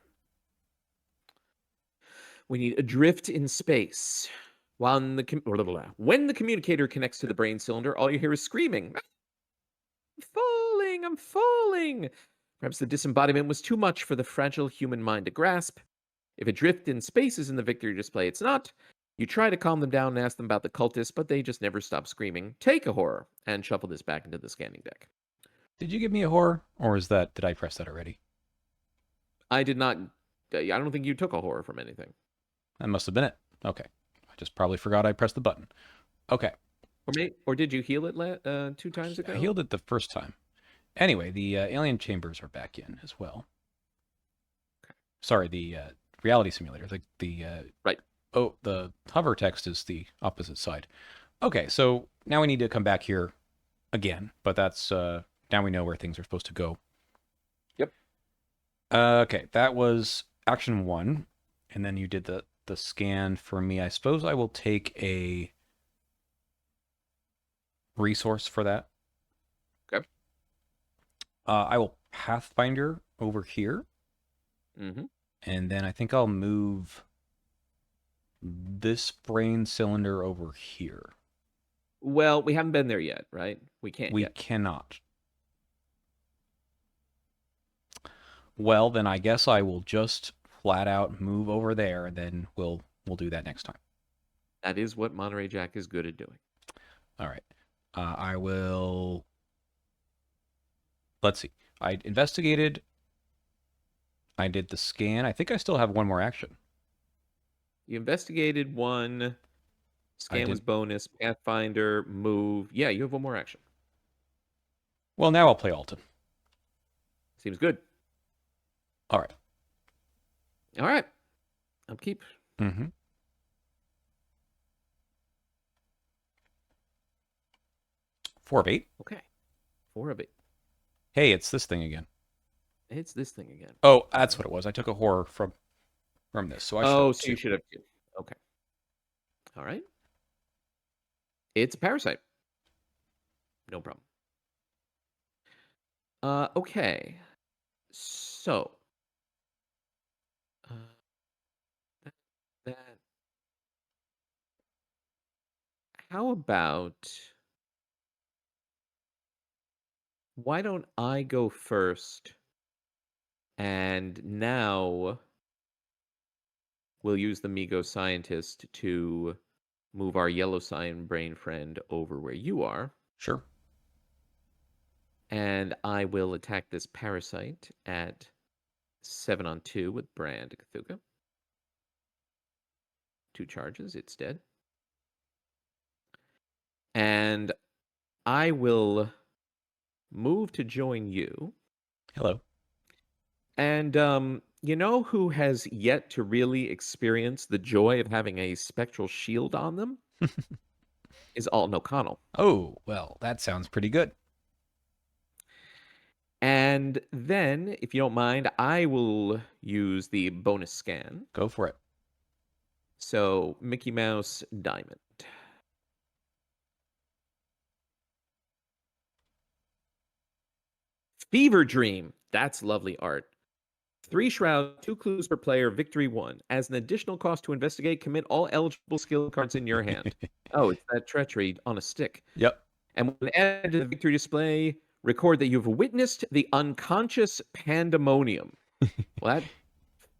We need adrift in space. When the communicator connects to the brain cylinder, all you hear is screaming. I'm falling, I'm falling. Perhaps the disembodiment was too much for the fragile human mind to grasp. If adrift in space is in the victory display, it's not. You try to calm them down and ask them about the cultists, but they just never stop screaming. Take a horror and shuffle this back into the scanning deck. Did you give me a horror, or did I press that already? I did not. I don't think you took a horror from anything. That must have been it. Okay. I just probably forgot I pressed the button. Okay. Or did you heal it 2 times ago? I healed it the first time. Anyway, the alien chambers are back in as well. Okay. Sorry, the reality simulator. Right. Oh, the hover text is the opposite side. Okay, so now we need to come back here again, but that's now we know where things are supposed to go. Yep. Okay, that was action 1, and then you did the scan for me. I suppose I will take a resource for that. Okay. I will Pathfinder over here. Mm-hmm. And then I think I'll move this brain cylinder over here. Well, we haven't been there yet, right? We can't We yet. cannot. Well, then I guess I will just flat out move over there, and then we'll do that next time. That is what Monterey Jack is good at doing. All right. I will. Let's see. I investigated. I did the scan. I think I still have one more action. You investigated 1. Scan was bonus. Pathfinder, move. Yeah, you have 1 more action. Well, now I'll play Alton. Seems good. All right. All right. Upkeep. Mm-hmm. 4 of 8. Okay. 4 of 8. Hey, it's this thing again. It's this thing again. Oh, that's what it was. I took a horror from this, so I should. Oh, so you should have 2. Okay. All right. It's a parasite. No problem. Okay. So. That. How about. Why don't I go first? And now we'll use the Migo scientist to move our yellow cyan brain friend over where you are. Sure. And I will attack this parasite at 7 on 2 with Brand Cthulhu. 2 charges, it's dead. And I will move to join you. Hello. And you know who has yet to really experience the joy of having a spectral shield on them? Is Alton O'Connell. Oh, well, that sounds pretty good. And then, if you don't mind, I will use the bonus scan. Go for it. So, Mickey Mouse Diamond. Fever Dream. That's lovely art. 3 shrouds, 2 clues per player, victory 1. As an additional cost to investigate, commit all eligible skill cards in your hand. Oh, it's that treachery on a stick. Yep. And when added to the victory display, record that you've witnessed the unconscious pandemonium. Well, that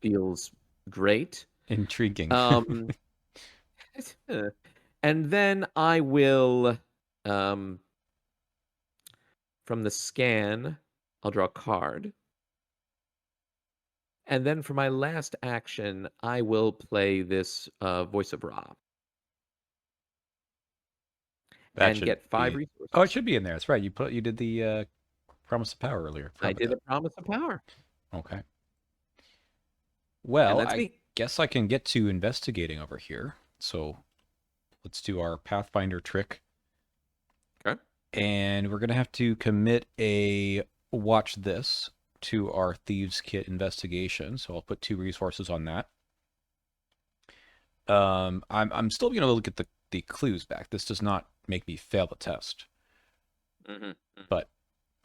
feels great. Intriguing. Um, and then I will, from the scan, I'll draw a card. And then for my last action, I will play this Voice of Ra That and should get 5 be. resources. Oh, it should be in there. That's right. You did the Promise of Power earlier. I Forgot did about a Promise of Power. that. Okay. And Well, that's I me. guess I can get to investigating over here. So let's do our Pathfinder trick. Okay. And we're going to have to commit a watch this to our Thieves Kit investigation. So I'll put 2 resources on that. I'm still going to look at the clues back. This does not make me fail the test. Mm-hmm. But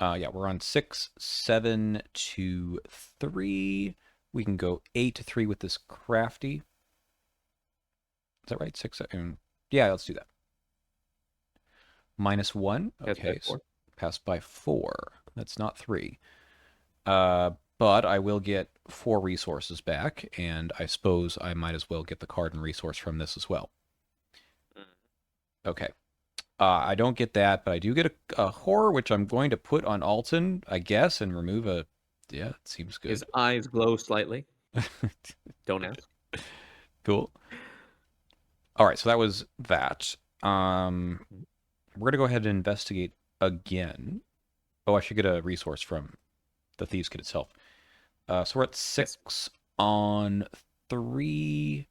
yeah, we're on 6, 7 to 3. We can go 8 to 3 with this crafty. Is that right? 6, 7. Yeah, let's do that. -1. Okay, so pass by 4. That's not 3. But I will get 4 resources back, and I suppose I might as well get the card and resource from this as well. Okay. I don't get that, but I do get a horror, which I'm going to put on Alton, I guess, and remove a... Yeah, it seems good. His eyes glow slightly. Don't ask. Cool. All right, so that was that. We're going to go ahead and investigate again. Oh, I should get a resource from the Thieves Kit itself. So we're at 6 on 3.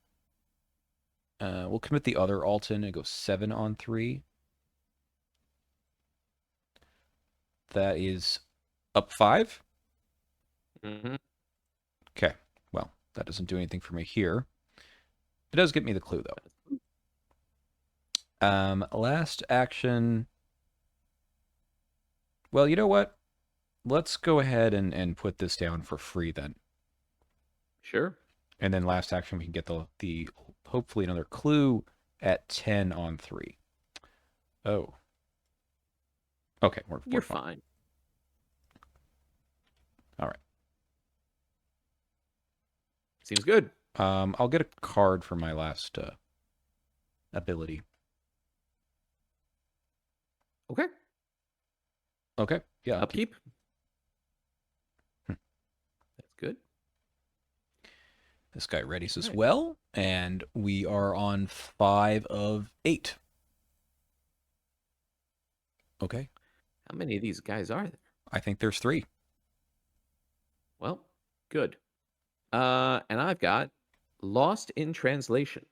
We'll commit the other Alton and go 7 on 3. That is up 5. Mm-hmm. Okay, well, that doesn't do anything for me here. It does get me the clue, though. Last action. Well, you know what? Let's go ahead and put this down for free then. Sure. And then last action, we can get the hopefully another clue at 10 on 3. Oh. Okay, You're fine. All right. Seems good. I'll get a card for my last ability. Okay. Okay. Yeah. Upkeep. That's good. This guy readies as well, and we are on 5 of 8. Okay. How many of these guys are there? I think there's 3. Well, good. And I've got Lost in Translation.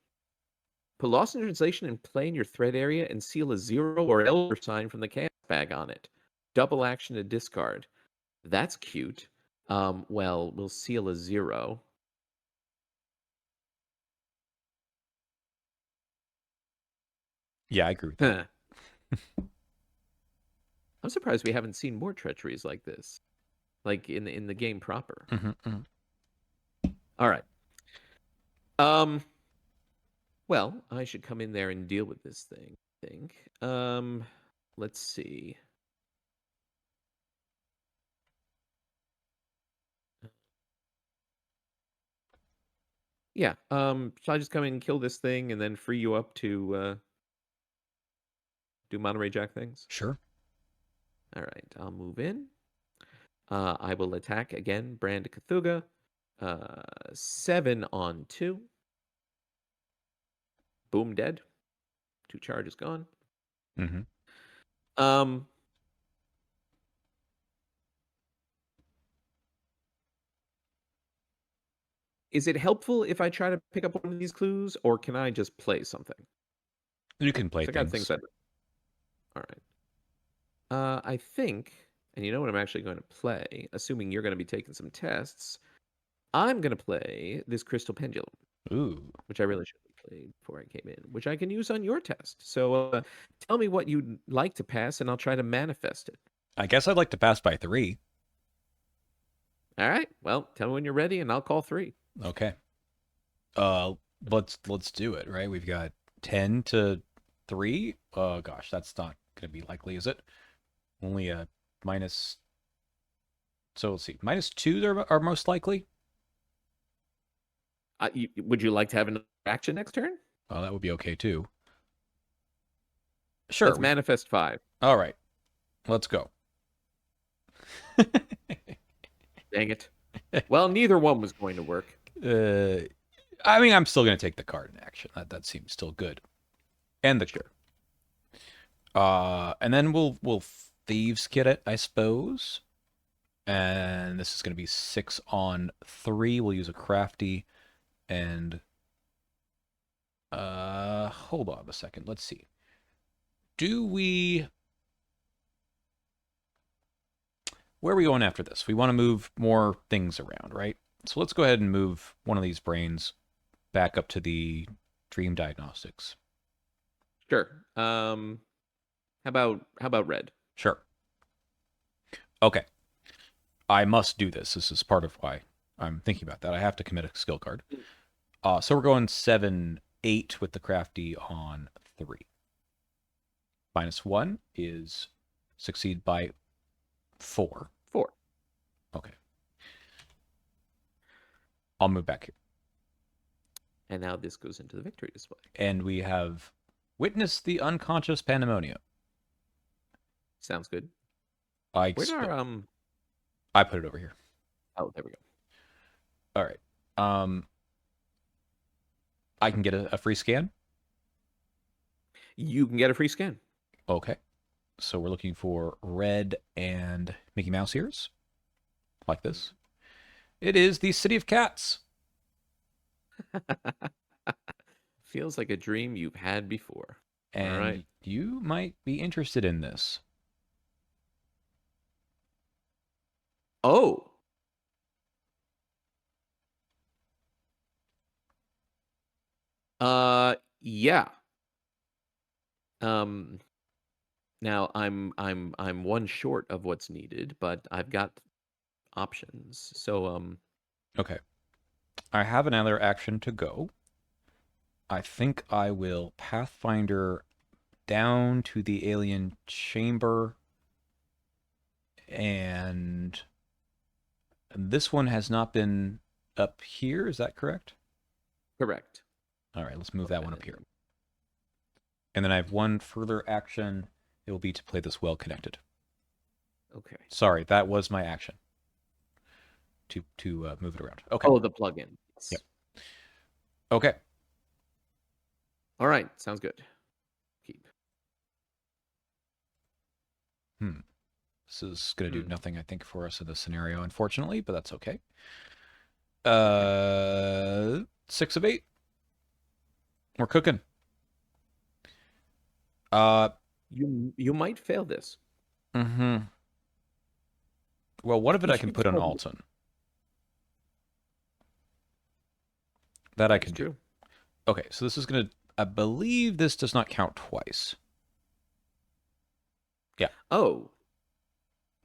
Put Lost in Translation in play in your threat area and seal a 0 or elder sign from the chaos bag on it. Double action to discard. That's cute. Well, we'll seal a 0. Yeah, I agree with that. I'm surprised we haven't seen more treacheries like this, like in the game proper. All right. Well, I should come in there and deal with this thing, I think. Let's see. Yeah, shall I just come in and kill this thing and then free you up to do Monterey Jack things? Sure. All right, I'll move in. I will attack again, Brand Cthugha. 7 on 2. Boom, dead. 2 charges gone. Is it helpful if I try to pick up one of these clues, or can I just play something? You can play I got things that... All right. I think, and you know what I'm actually going to play, assuming you're going to be taking some tests, I'm going to play this Crystal Pendulum. Ooh. Which I really should have played before I came in, which I can use on your test. So tell me what you'd like to pass, and I'll try to manifest it. I guess I'd like to pass by 3. All right. Well, tell me when you're ready, and I'll call 3. Okay. Uh, let's do it. Right, we've got 10 to 3. Gosh, that's not gonna be likely, is it? Only a minus. So let's see. -2s are most likely. Would you like to have another action next turn? Oh, that would be okay too. Sure. Let's manifest 5. All right. Let's go. Dang it. Well, neither one was going to work. I mean, I'm still gonna take the card in action. That seems still good. And the Sure. and then we'll thieves kit it, I suppose. And this is gonna be 6 on 3. We'll use a crafty and hold on a second. Let's see. Do we Where are we going after this? We want to move more things around, right? So let's go ahead and move one of these brains back up to the dream diagnostics. Sure. How about red? Sure. Okay. I must do this. This is part of why I'm thinking about that. I have to commit a skill card. So we're going 7-8 with the crafty on 3. -1 is succeed by 4. 4. Okay. I'll move back here. And now this goes into the victory display. And we have witnessed the unconscious pandemonium. Sounds good. I Where's our I put it over here. Oh, there we go. All right. I can get a free scan. You can get a free scan. Okay. So we're looking for red and Mickey Mouse ears. Like this. It is the City of Cats. Feels like a dream you've had before. And All right. you might be interested in this. Oh. Yeah. Now I'm one short of what's needed, but I've got options. So Okay. I have another action to go. I think I will Pathfinder down to the alien chamber. And this one has not been up here. Is that correct? correct. All right, let's move that one up here. And then I have one further action. It will be to play this well connected. Okay. Sorry, that was my action. To move it around. Okay. Oh, the plugin. Yes. Yep. Okay. All right. Sounds good. Keep. This is going to do nothing, I think, for us in this scenario, unfortunately, but that's okay. 6 of 8. We're cooking. You might fail this. Mm-hmm. Well, one of it I can put on Alton. That I can do. Okay, so this is going to... I believe this does not count twice. Yeah. Oh.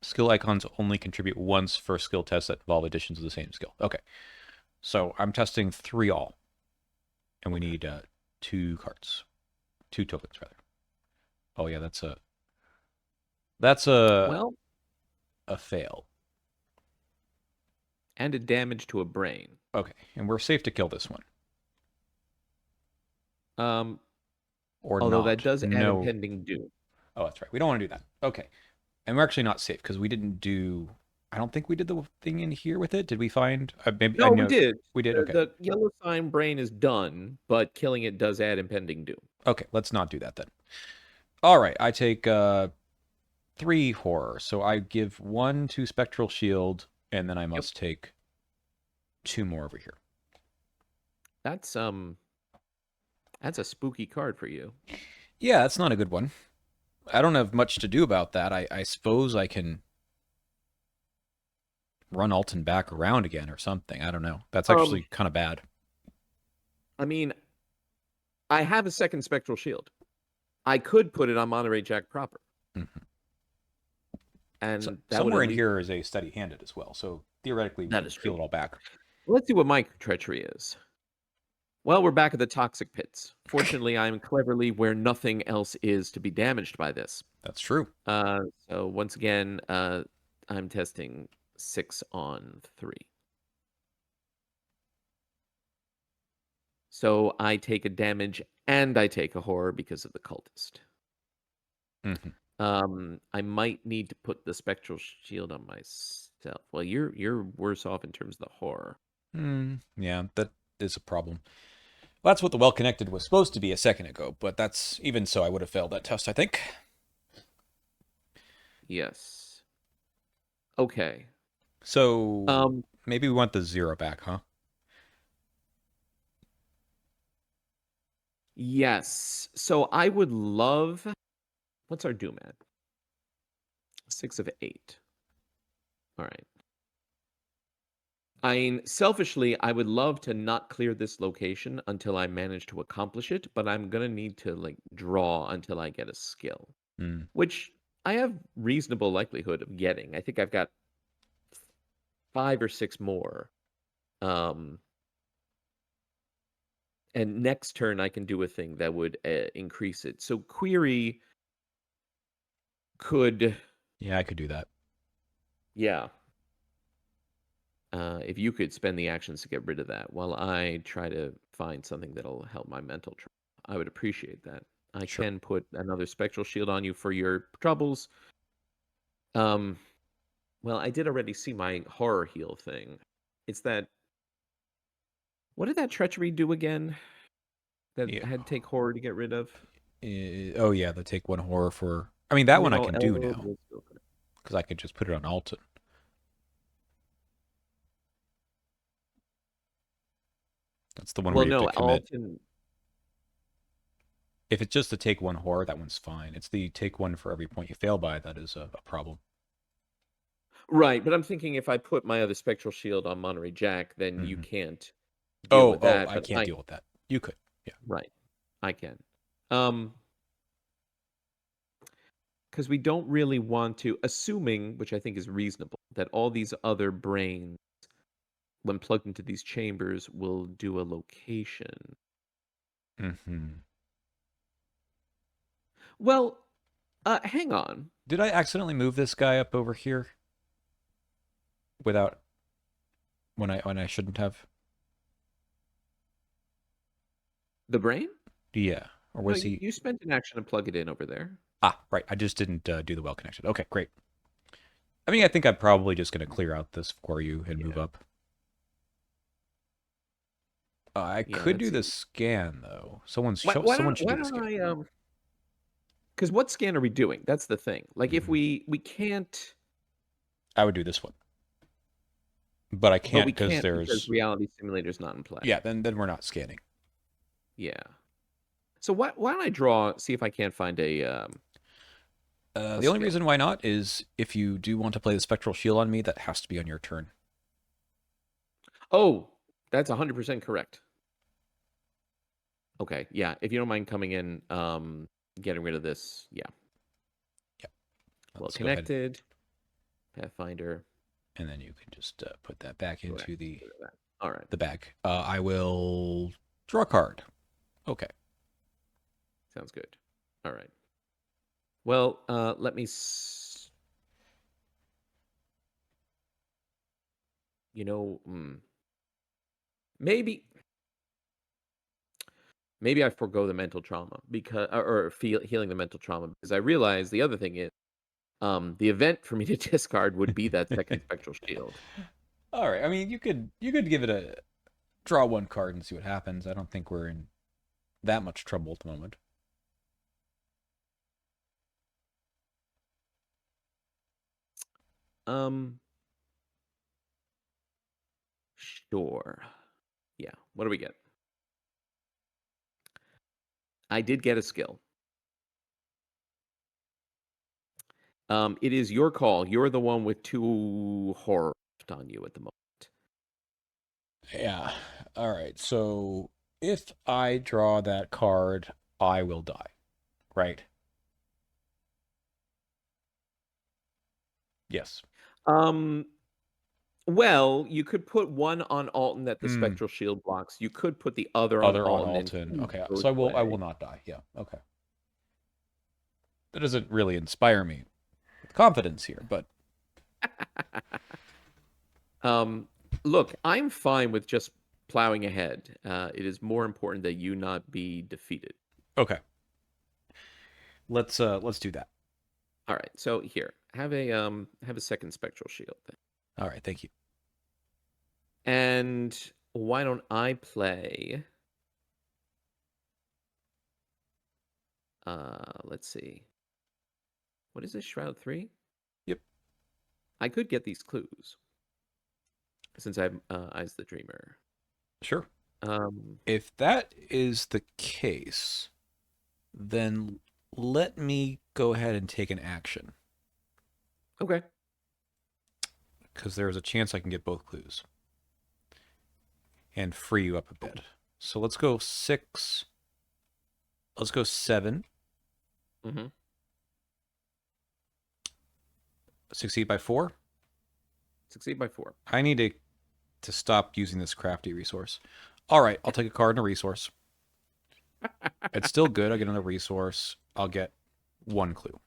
Skill icons only contribute once for skill tests that involve additions of the same skill. Okay. So I'm testing 3 all. And we need 2 cards. 2 tokens, rather. Oh, yeah, that's a... Well, a fail. And a damage to a brain. Okay, and we're safe to kill this one. Or although not. that does add impending doom. Oh, that's right. We don't want to do that. Okay. And we're actually not safe because we didn't do... I don't think we did the thing in here with it. Did we find... maybe, no, we did. We did? Okay. The yellow sign brain is done, but killing it does add impending doom. Okay, let's not do that then. All right, I take 3 horror. So I give 1 to Spectral Shield, and then I must take 2 more over here. That's a spooky card for you. Yeah, that's not a good one. I don't have much to do about that. I suppose I can run Alton back around again or something. I don't know. That's actually kind of bad. I mean, I have a second Spectral Shield. I could put it on Monterey Jack proper. Mm-hmm. And so somewhere in here is a Steady-Handed as well. So theoretically That is heal true. it all back. Let's see what my treachery is. Well, we're back at the toxic pits. Fortunately, I'm cleverly where nothing else is to be damaged by this. That's true. So once again, I'm testing 6 on 3. So I take a damage and I take a horror because of the cultist. Hmm. I might need to put the spectral shield on myself. Well, you're worse off in terms of the horror. Yeah, that is a problem. Well, that's what the well-connected was supposed to be a second ago, but that's even so, I would have failed that test, I think. Yes. Okay. So Um, maybe we want the 0 back, huh? yes. So I would love. What's our doom at? 6 of 8. All right. I mean, selfishly, I would love to not clear this location until I manage to accomplish it, but I'm gonna need to like draw until I get a skill, Hmm. which I have reasonable likelihood of getting. I think I've got 5 or 6 more. Um, and next turn I can do a thing that would increase it. So query could, Yeah, I could do that. yeah. If you could spend the actions to get rid of that while I try to find something that'll help my mental trauma, I would appreciate that. I Sure. can put another spectral shield on you for your troubles. Um, well, I did already see my horror heal thing. It's that. What did that treachery do again? That Yeah. I had to take horror to get rid of. Oh yeah, the take 1 horror for. I mean, that Commit one I all can do now eligible skill cards. because I could just put it on Alton. That's the one where Well, you have to no, commit. Alton. If it's just the take 1 horror, that one's fine. It's the take 1 for every point you fail by that is a problem. Right, but I'm thinking if I put my other spectral shield on Monterey Jack, then you Hmm. can't deal Oh, with oh, that. I But can't deal with that. You could. Yeah. right, I can. Um, because we don't really want to, assuming, which I think is reasonable, that all these other brains, when plugged into these chambers, will do a location. Hmm. Well, hang on. Did I accidentally move this guy up over here without when I shouldn't have? The brain? Yeah. Or No, was he? you spent an action to plug it in over there. Ah, right. I just didn't do the well connected. Okay, great. I mean, I think I'm probably just going to clear out this for you and move Yeah, up. I yeah, could that do the seems. scan though. Why Someone should do the don't scan. I because what scan are we doing? That's the thing. Like if Hmm. we can't, I would do this one, but I but can't we because can't because there's reality simulator's not in play. yeah. Then we're not scanning. Yeah. So why don't I draw, see if I can't find a The only skill. reason why not is if you do want to play the spectral shield on me, that has to be on your turn. Oh, that's 100% correct. Okay, yeah. If you don't mind coming in, getting rid of this, yeah. Yeah. Well Let's go ahead connected, Pathfinder. and then you can just put that back Go ahead. into Get rid of that. All right, the bag. I will draw a card. Okay. sounds good. All right. Well, let me. You know, maybe maybe I forego the mental trauma because, or feel healing the mental trauma because I realize the other thing is, the event for me to discard would be that second spectral shield. All right. I mean, you could give it a draw 1 card and see what happens. I don't think we're in that much trouble at the moment. Um, sure. Yeah. What do we get? I did get a skill. It is your call. You're the one with 2 horror left on you at the moment. Yeah. All right. So if I draw that card, I will die. Right? Yes. Um, Well, you could put one on Alton that the Hmm. spectral shield blocks. You could put the other on Other on Alton and Alton. he Okay, goes so I will away. not die. Yeah. Okay. That doesn't really inspire me with confidence here, but Um, look, I'm fine with just plowing ahead. It is more important that you not be defeated. okay. Let's do that. All right, so here, have a second spectral shield then. All right, thank you. And why don't I play let's see. What is this, Shroud 3? Yep. I could get these clues since I have Eyes the Dreamer. Sure. Um, If that is the case, then let me go ahead and take an action okay. because there's a chance I can get both clues and free you up a bit. So let's go 6. Let's go 7. Mm-hmm. Succeed by 4. Succeed by 4. I need to stop using this crafty resource. All right, I'll take a card and a resource. It's still good. I'll get another resource. I'll get 1 clue.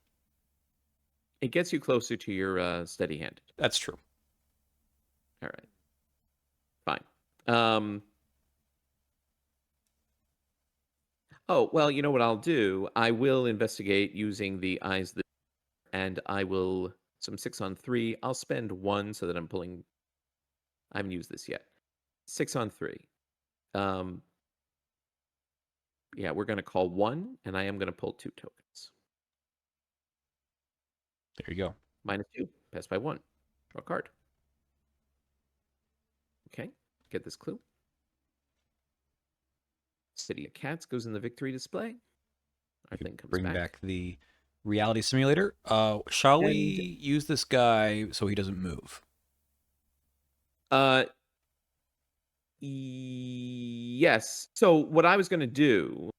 It gets you closer to your steady-handed. That's true. All right. Fine. Oh, well, you know what I'll do? I will investigate using the eyes that, and I will some 6 on 3. I'll spend 1 so that I'm pulling. I haven't used this yet. 6 on 3. Um, yeah, we're going to call 1, and I am going to pull 2 tokens. There you go. -2. Pass by 1. Draw a card. Okay. Get this clue. City of Cats goes in the victory display. Our thing comes Bring back. back the reality simulator. Shall we And- use this guy so he doesn't move? Yes. So what I was going to do,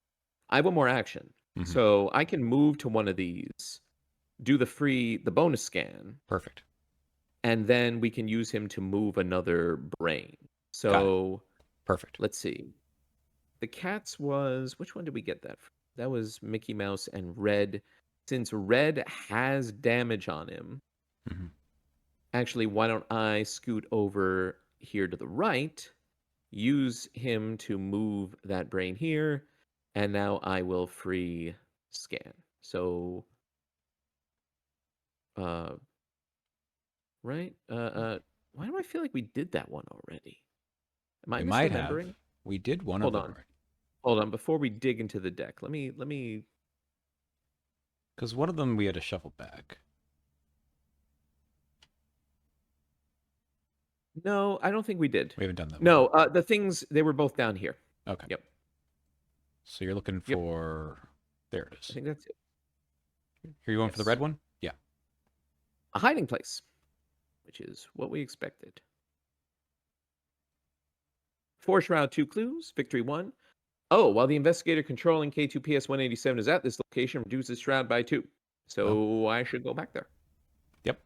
I have one more action. Mhm. So I can move to one of these, do the bonus scan, Perfect. and then we can use him to move another brain. So Perfect. let's see. The Cats was, which one did we get that from? That was Mickey Mouse and Red. Since Red has damage on him, Mhm. actually, why don't I scoot over here to the right, use him to move that brain here, and now I will free scan. So, right? Why do I feel like we did that one already? Am I We might have. misremembering? We did one Hold of them on. already. Hold on. Before we dig into the deck, let me. Because one of them we had to shuffle back. No, I don't think we did. We haven't done that. No, the things they were both down here. Okay. Yep. So you're looking Yep. for. There it I is. think that's it. Are you going for the Yes. red one? Yeah. A hiding place, which is what we expected. 4 Shroud, 2 clues, victory 1. Oh, while the investigator controlling K2PS-187 is at this location, reduces Shroud by 2. So I should go back there. Yep.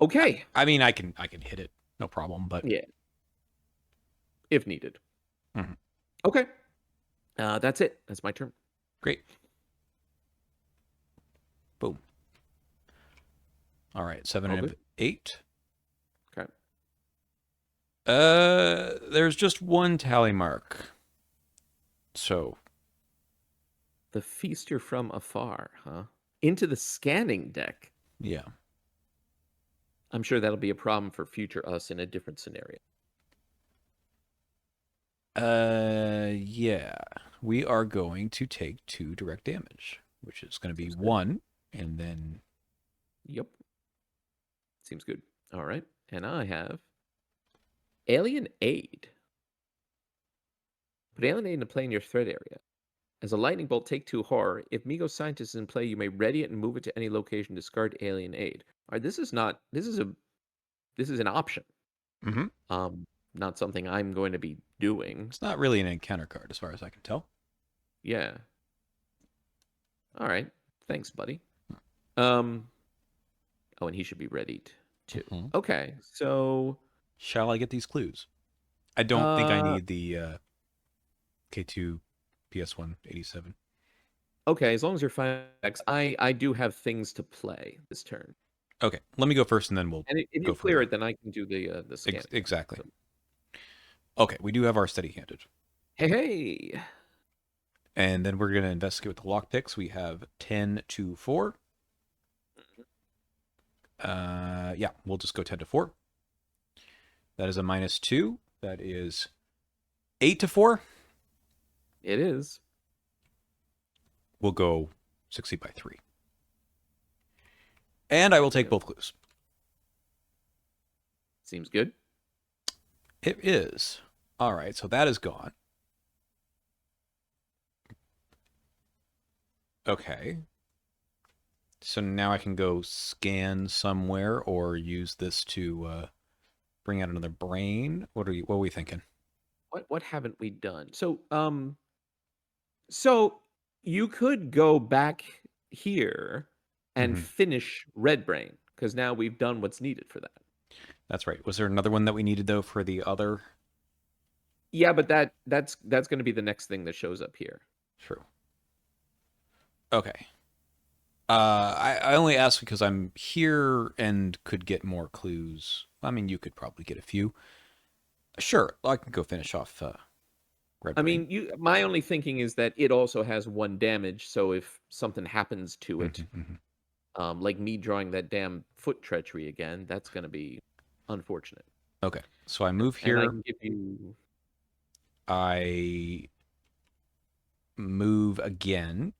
Okay. I mean, I can hit it, no problem. But Yeah. If needed. Mhm. Okay. That's it. That's my turn. great. Boom. All right, 7 All and good. 8. Okay. There's just one tally mark. So The Feaster from Afar, huh? Into the scanning deck. yeah. I'm sure that'll be a problem for future us in a different scenario. Yeah. We are going to take 2 direct damage, which is going to be Seems good. 1, and then Yep. Seems good. All right. And I have Alien Aid. Put Alien Aid into play in your threat area. As a lightning bolt, take 2 horror. If Mego Scientist is in play, you may ready it and move it to any location. Discard Alien Aid. All right, this is an option. Mhm. Not something I'm going to be doing. It's not really an encounter card as far as I can tell. Yeah. All right. Thanks, buddy. Oh, and he should be readied 2. Mhm. Okay, so Shall I get these clues? I don't think I uh need the K2 PS1 87. okay, as long as you're fine. I do have things to play this turn. Okay, let me go first, and then we'll And if you go from clear there. it, then I can do the scanning thing. Exactly. So, Okay, we do have our steady-handed. hey, hey. And then we're going to investigate with the lock picks. We have 10 to 4. Yeah, we'll just go 10 to 4. That is a -2. That is 8 to 4. It is. We'll go 60 by 3. And I will take both clues. Seems good. It is. All right, so that is gone. Okay. So now I can go scan somewhere or use this to bring out another brain. What are we thinking? What haven't we done? So you could go back here and Mm-hmm. finish Red Brain because now we've done what's needed for that. That's right. Was there another one that we needed though for the other? Yeah, but that's going to be the next thing that shows up here. True. Okay. I only ask because I'm here and could get more clues. I mean, you could probably get a few. Sure, I can go finish off Red I Brain. mean, my only thinking is that it also has 1 damage, so if something happens to it, Mm-hmm. like me drawing that damn foot treachery again, that's going to be unfortunate. Okay, so I move And I here. can give you I move again,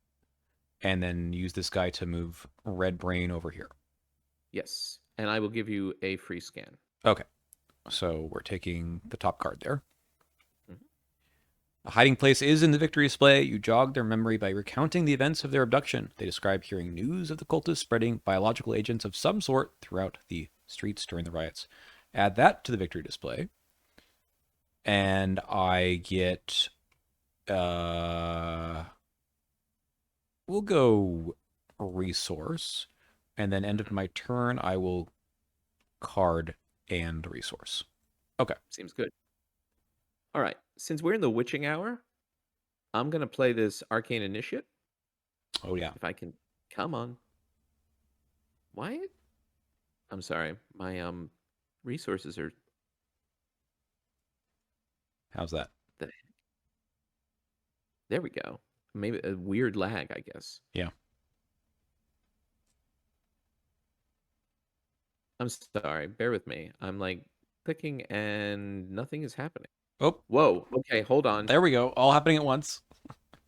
and then use this guy to move Red Brain over here. yes, and I will give you a free scan. Okay, so we're taking the top card there. Mhm. A hiding place is in the victory display. You jog their memory by recounting the events of their abduction. They describe hearing news of the cultists spreading biological agents of some sort throughout the streets during the riots. Add that to the victory display, and I get we'll go resource, and then end of my turn I will card and resource. Okay. Seems good. All right, since we're in the witching hour, I'm going to play this Arcane Initiate. Oh yeah. If I can, come on. Why? I'm sorry. My resources are How's that? the, there we go. Maybe a weird lag, I guess. Yeah. I'm sorry. Bear with me. I'm like clicking and nothing is happening. Oh, Whoa. Okay, hold on. there we go. All happening at once.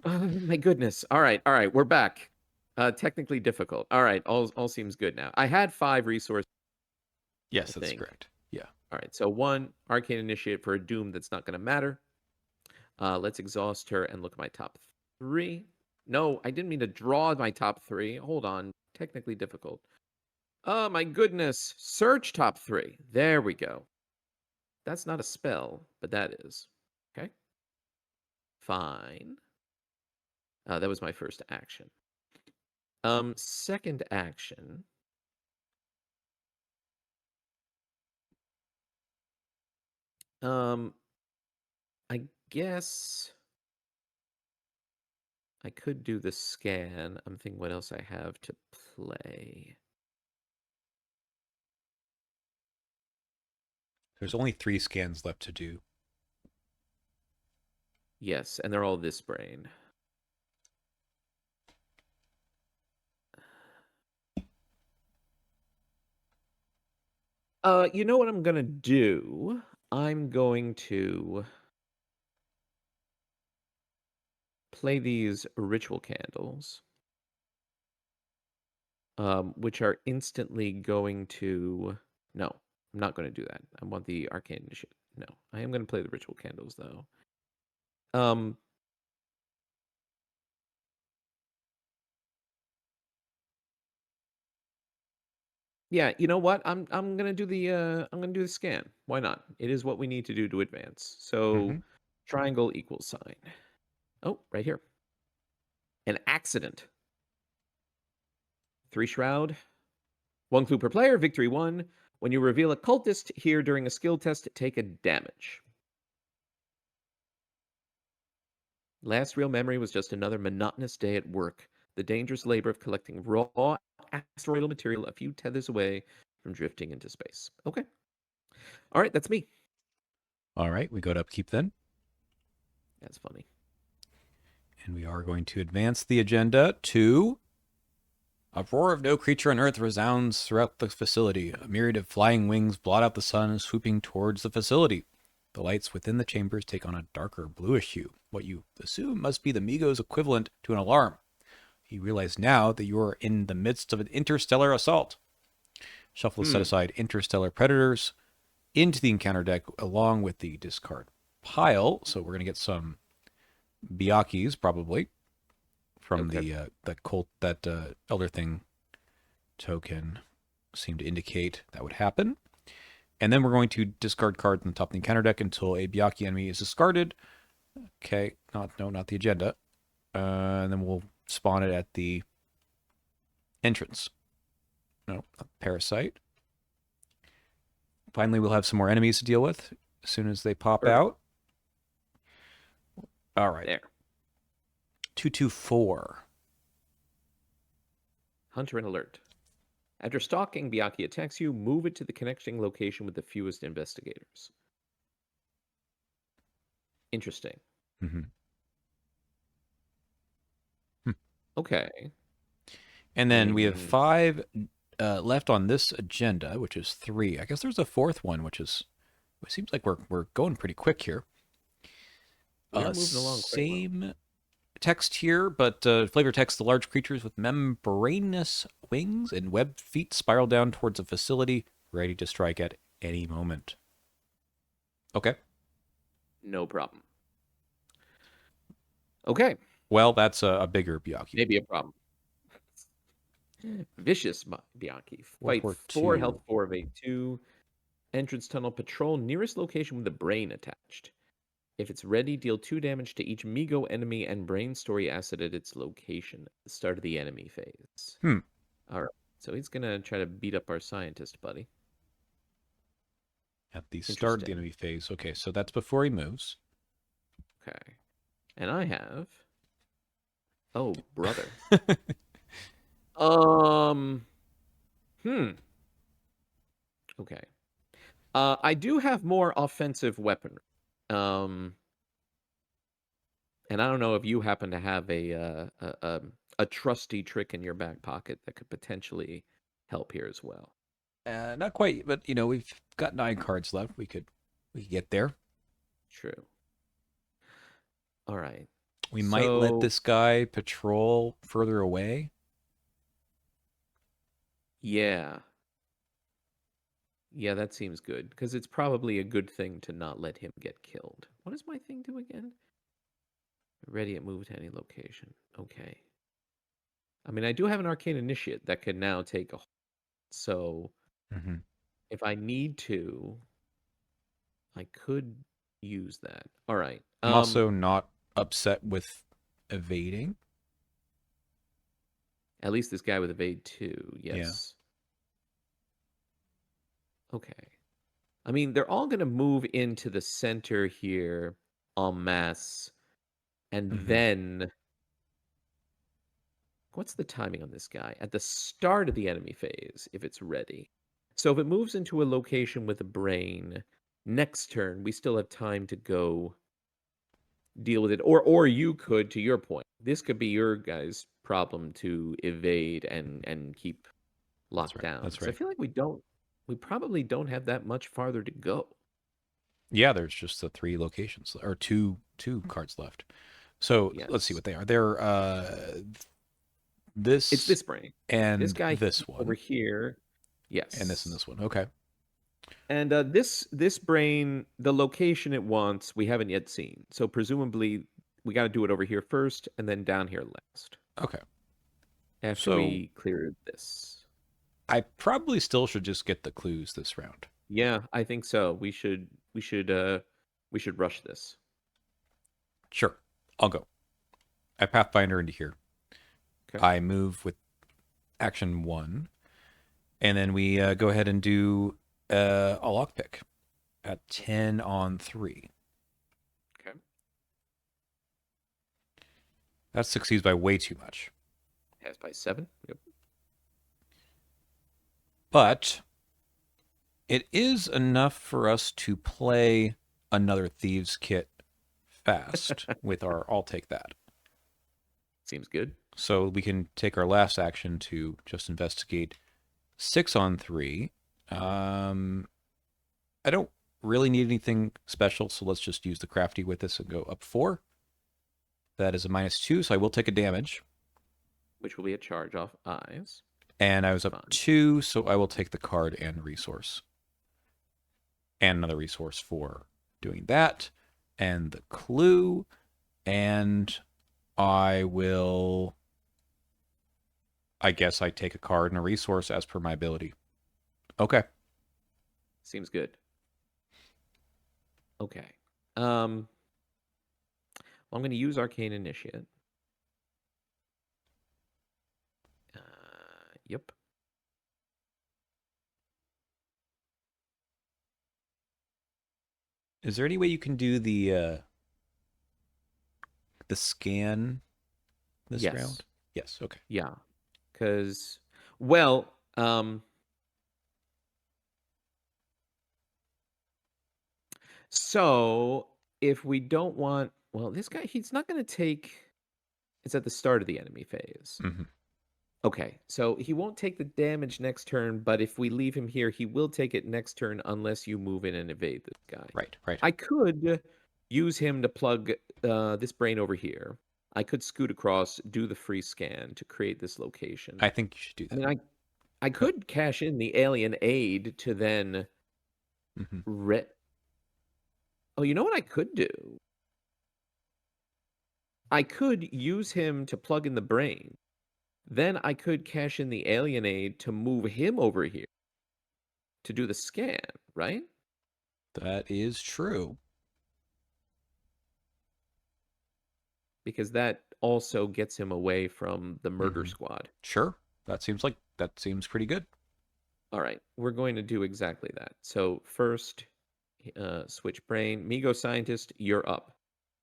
Oh, my goodness. All right. All right. We're back. Technically difficult. All right. All seems good now. I had 5 resources, I Yes, that's think. correct. Yeah. All right. So 1 Arcane Initiate for a Doom that's not going to matter. Let's exhaust her and look at my top 3. No, I didn't mean to draw my top 3. Hold on. Technically difficult. Oh my goodness. Search top 3. There we go. That's not a spell, but that is. Okay. Fine. That was my first action. Second action. Um, I guess I could do the scan. I'm thinking what else I have to play. There's only 3 scans left to do. Yes, and they're all this brain. You know what I'm gonna do? I'm going to play these ritual candles, which are instantly going to. No, I'm not going to do that. I want the arcane initiative. No, I am going to play the ritual candles though. Um, yeah, you know what? I'm gonna do the scan. Why not? It is what we need to do to advance. So Mm-hmm. triangle equals sign. Oh, right here. An accident. 3 shroud. 1 clue per player. Victory 1. When you reveal a cultist here during a skill test, take a damage. Last real memory was just another monotonous day at work, the dangerous labor of collecting raw asteroidal material a few tethers away from drifting into space. Okay. All right, that's me. All right, we go to upkeep then. That's funny. And we are going to advance the agenda to a roar of no creature on Earth resounds throughout the facility. A myriad of flying wings blot out the sun, swooping towards the facility. The lights within the chambers take on a darker bluish hue, what you assume must be the Migo's equivalent to an alarm. You realize now that you are in the midst of an interstellar assault. Shuffle set aside interstellar predators into the encounter deck along with the discard pile. So we're going to get some Byakhis probably from the cult, that Elder Thing token seemed to indicate that would happen. And then we're going to discard cards on the top of the encounter deck until a Byakhi enemy is discarded. Okay, not the agenda. And then we'll spawn it at the entrance. No, a Parasite. Finally, we'll have some more enemies to deal with as soon as they pop out. All right. There. 2/2/4. Hunter and alert. After stalking, Byakhi attacks you, move it to the connecting location with the fewest investigators. Interesting. Mm-hmm. Okay. And then we have 5 left on this agenda, which is 3. I guess there's a 4th one, which is. It seems like we're going pretty quick here. We're moving along quite Same text here, but flavor text: the large creatures with membranous wings and webbed feet spiral down towards a facility, ready to strike at any moment. Okay. No problem. Okay. Well, that's a bigger Byakhi. Maybe a problem. Vicious Byakhi. Fight 4 4/2. health 4 of 8/2. Entrance tunnel patrol nearest location with the brain attached. If it's ready, deal 2 damage to each Migo enemy and brain story asset at its location at the start of the enemy phase. All right. So he's going to try to beat up our scientist, buddy. At the start of the enemy phase. Okay, so that's before he moves. Okay. And I have... Oh, brother. Okay. I do have more offensive weaponry. And I don't know if you happen to have a trusty trick in your back pocket that could potentially help here as well. Not quite, but we've got 9 cards left. We could get there. True. All right. We might let this guy patrol further away. Yeah. Yeah, that seems good, because it's probably a good thing to not let him get killed. What does my thing do again? Ready at move to any location. Okay. I mean, I do have an Arcane Initiate that can now take a hold. So, if I need to, I could use that. All right. I'm also not upset with evading. At least this guy with evade 2, yes. Yeah. Okay. I mean, they're all going to move into the center here en masse. And then... What's the timing on this guy? At the start of the enemy phase, if it's ready. So if it moves into a location with a brain, next turn, we still have time to go deal with it. Or you could, to your point, this could be your guys' problem to evade and keep locked down. That's right. I feel like we probably don't have that much farther to go. Yeah, there's just the 3 locations, or two cards left. So let's see what they are. They're it's this brain and this guy this one over here. Yes, and this one. Okay. And this brain, the location it wants, we haven't yet seen. So presumably, we got to do it over here first, and then down here last. Okay. After we clear this, I probably still should just get the clues this round. Yeah, I think so. We should rush this. Sure, I'll go. I Pathfinder into here. Okay. I move with action 1, and then we go ahead and do A lockpick at 10 on 3. Okay. That succeeds by way too much. Has by 7. Yep. But it is enough for us to play another Thieves' Kit fast with our I'll take that. Seems good. So we can take our last action to just investigate 6 on 3. I don't really need anything special, so let's just use the crafty with this and go up 4. That is a -2, so I will take a damage. Which will be a charge off eyes. And I was up Fine. 2, so I will take the card and resource. And another resource for doing that. And the clue. And I will... I guess I take a card and a resource as per my ability. Okay. Seems good. Okay. Well, I'm going to use Arcane Initiate. Yep. Is there any way you can do the scan this Yes. round? Yes, okay. Yeah. Because, well, so if we don't want, well, this guy, he's not going to take, it's at the start of the enemy phase. Mm-hmm. Okay, so he won't take the damage next turn, but if we leave him here, he will take it next turn unless you move in and evade this guy. Right, right. I could use him to plug this brain over here. I could scoot across, do the free scan to create this location. I think you should do I that. mean, I could cash in the alien aid to then Mm-hmm. Oh, you know what I could do? I could use him to plug in the brain. Then I could cash in the alien aid to move him over here to do the scan, right? That is true. Because that also gets him away from the murder Mhm. squad. Sure. That seems pretty good. All right, we're going to do exactly that. So first, switch brain. Migo Scientist, you're up.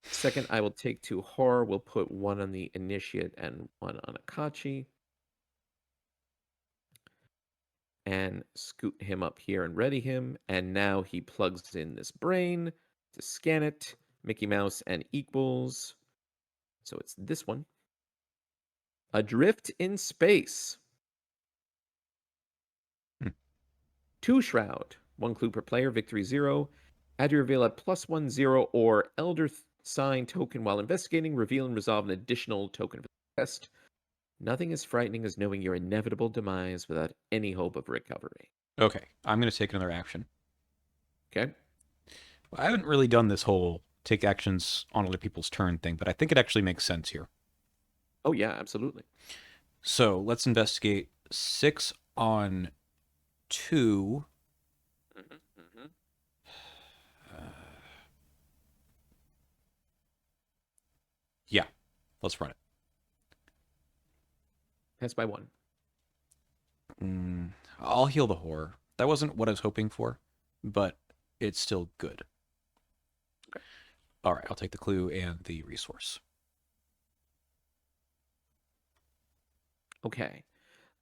Second, I will take 2 horror. We'll put 1 on the Initiate and 1 on Akachi. And scoot him up here and ready him. And now he plugs in this brain to scan it. Mickey Mouse and equals. So it's this one. Adrift in space. Hmm. 2 shroud. 1 clue per player. Victory 0. Add your reveal at +1/0 or Elder Sign token while investigating. Reveal and resolve an additional token for the test. Nothing as frightening as knowing your inevitable demise without any hope of recovery. Okay, I'm going to take another action. Okay? I haven't really done this whole take actions on other people's turn thing, but I think it actually makes sense here. Oh, yeah, absolutely. So let's investigate 6 on 2. Yeah, let's run it. Pass by 1. I'll heal the horror. That wasn't what I was hoping for, but it's still good. Okay. All right, I'll take the clue and the resource. Okay.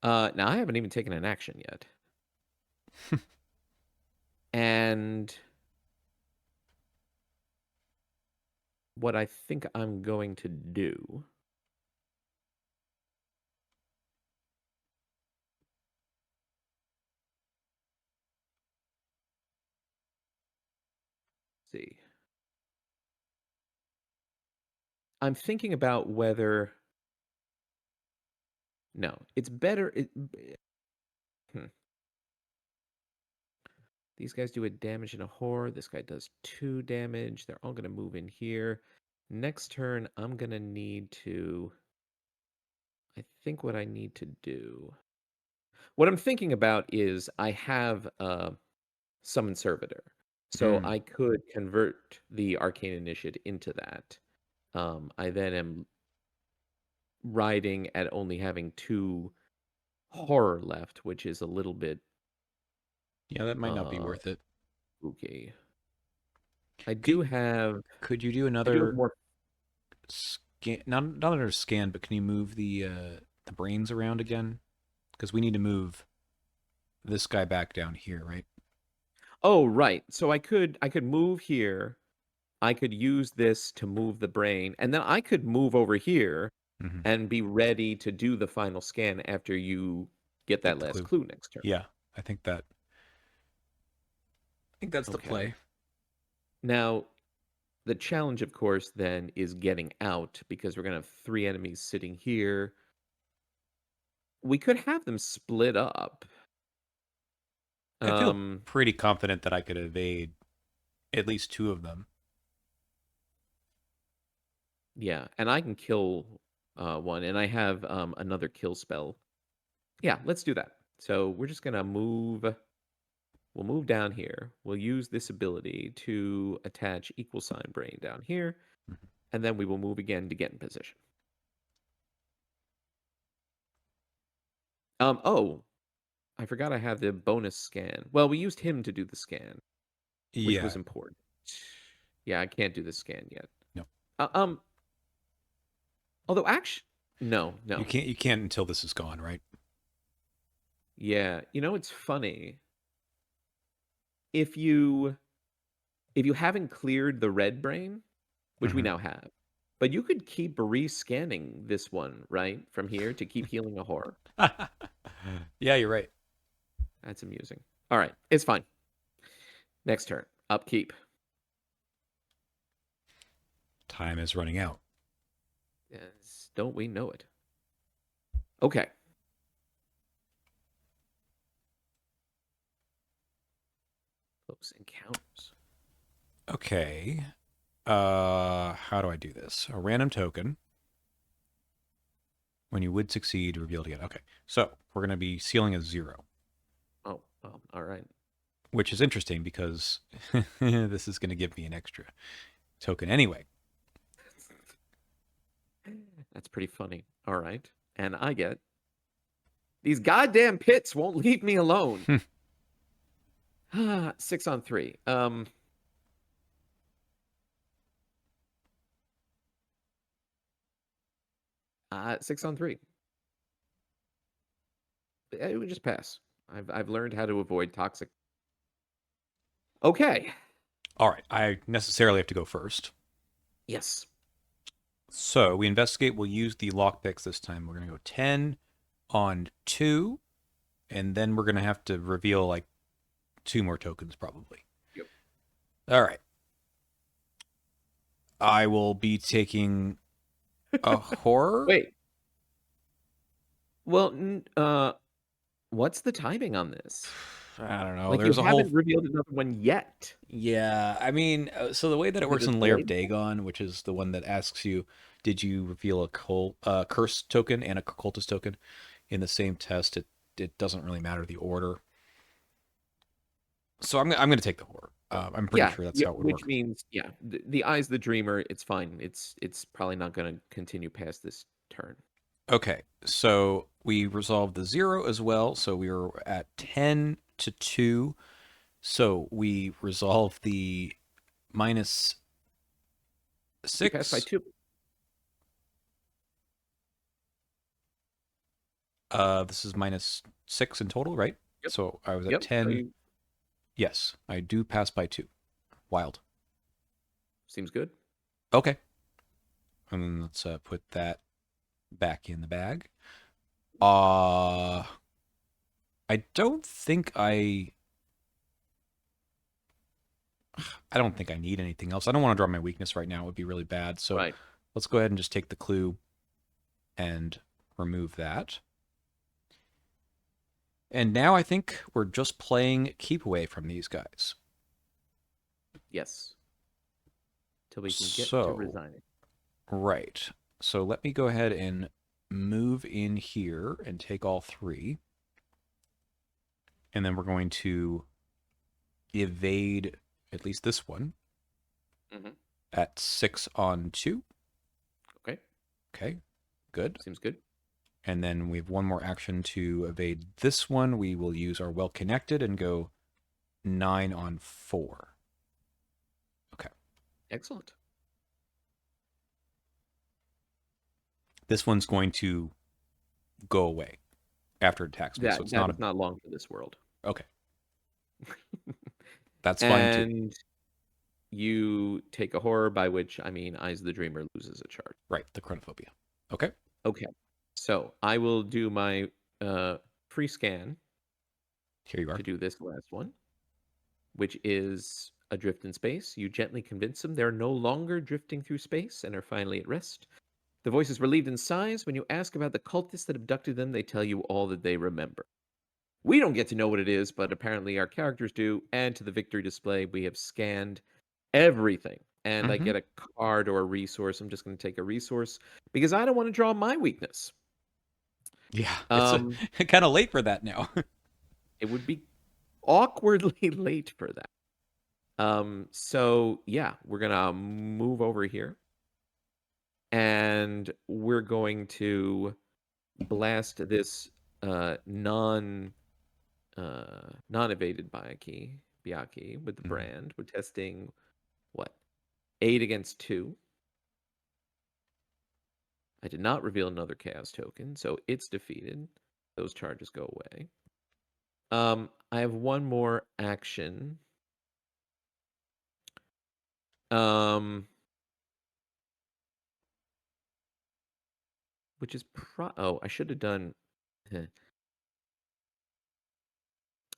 Now I haven't even taken an action yet. And what I think I'm going to do see. I'm thinking about whether no, it's better These guys do a damage and a horror. This guy does 2 damage. They're all going to move in here. Next turn, I'm going to need to I think what I need to do. What I'm thinking about is I have a Summon Servitor. So I could convert the Arcane Initiate into that. I then am riding at only having 2 horror left, which is a little bit Yeah, that might not be Uh, worth it. okay. I Could, do have. could you do I do have another more. scan? Not another scan, but can you move the brains around again? Because we need to move this guy back down here, right? Oh, right. So I could move here. I could use this to move the brain, and then I could move over here Mm-hmm. and be ready to do the final scan after you get that Get the last clue. clue next turn. Yeah, I think that. I think that's the Okay. play. Now, the challenge, of course, then is getting out because we're gonna have three enemies sitting here. We could have them split up. I feel Um, pretty confident that I could evade at least two of them. yeah, and I can kill one, and I have another kill spell. Yeah, let's do that. So we're just gonna move. We'll move down here. We'll use this ability to attach equal sign brain down here, Mhm. and then we will move again to get in position. Oh, I forgot I have the bonus scan. Well, we used him to do the scan, which was Yeah, important. Yeah, I can't do the scan yet. no, Uh, um, although actually, no, you no. can't. You can't until this is gone, right? Yeah, it's funny. If you if you haven't cleared the red brain, which we Mm-hmm. now have, but you could keep rescanning this one, right, from here to keep healing a horror. Yeah, you're right. That's amusing. All right, it's fine. Next turn, upkeep. Time is running out. Yes, don't we know it? Okay. Close encounters. Okay. How do I do this? A random token. When you would succeed, reveal it again. Okay, so we're going to be sealing a 0, Oh, well, all right. which is interesting because this is going to give me an extra token anyway. That's pretty funny. All right. And I get these goddamn pits won't leave me alone. 6 on 3. 6 on 3. It would just pass. I've learned how to avoid toxic. Okay. All right, I necessarily have to go first. Yes. So we investigate. We'll use the lockpicks this time. We're going to go 10 on 2, and then we're going to have to reveal like 2 more tokens probably. Yep. All right. I will be taking a horror. Wait. Well, what's the timing on this? I don't know. Like you There's a whole. haven't revealed another one yet. Yeah, I mean, so the way that it Is it works a in Lair of delayed? Dagon, which is the one that asks you, did you reveal a curse token and a cultist token in the same test? It doesn't really matter the order. So I'm gonna take the horror. I'm pretty Yeah, sure that's yeah, how it would which work. means the eyes the dreamer. It's fine. It's probably not going to continue past this turn. Okay, so we resolved the 0 as well. So we were at 10 to 2. So we resolve the minus You passed by 6. 2. This is minus 6 in total, right? Yep. So I was at Yep. So 10. Yes, I do pass by 2. Wild. seems good. Okay. And then let's put that back in the bag. I don't think I don't think I need anything else. I don't want to draw my weakness right now. It would be really bad. So Right. let's go ahead and just take the clue and remove that. And now I think we're just playing keep away from these guys. Yes. Till we can get to So, resigning. right. So let me go ahead and move in here and take all 3. And then we're going to evade at least this one Mhm. at 6 on 2. Okay. Okay, good. Seems good. And then we have one more action to evade this one. We will use our well connected and go 9 on 4. Excellent. This one's going to go away after it attacks me, so it's That not is not long for this world. okay. That's fine too. And you take a horror, by which I mean Eyes of the Dreamer loses a charge. Right, the chronophobia. Okay. Okay. So I will do my free scan Here you are. to do this last one, which is adrift in space. You gently convince them they're no longer drifting through space and are finally at rest. The voice is relieved in sighs. When you ask about the cultists that abducted them, they tell you all that they remember. We don't get to know what it is, but apparently our characters do. And to the victory display, we have scanned everything. And I Mhm. get a card or a resource. I'm just going to take a resource because I don't want to draw my weakness. Yeah, it's Um, kind of late for that now. it would be awkwardly late for that. So yeah, we're gonna move over here, and we're going to blast this non-evaded Byaku with the Mhm. brand. We're testing what? 8 against 2. I did not reveal another chaos token, so it's defeated. Those charges go away. I have one more action. Which is I should have done.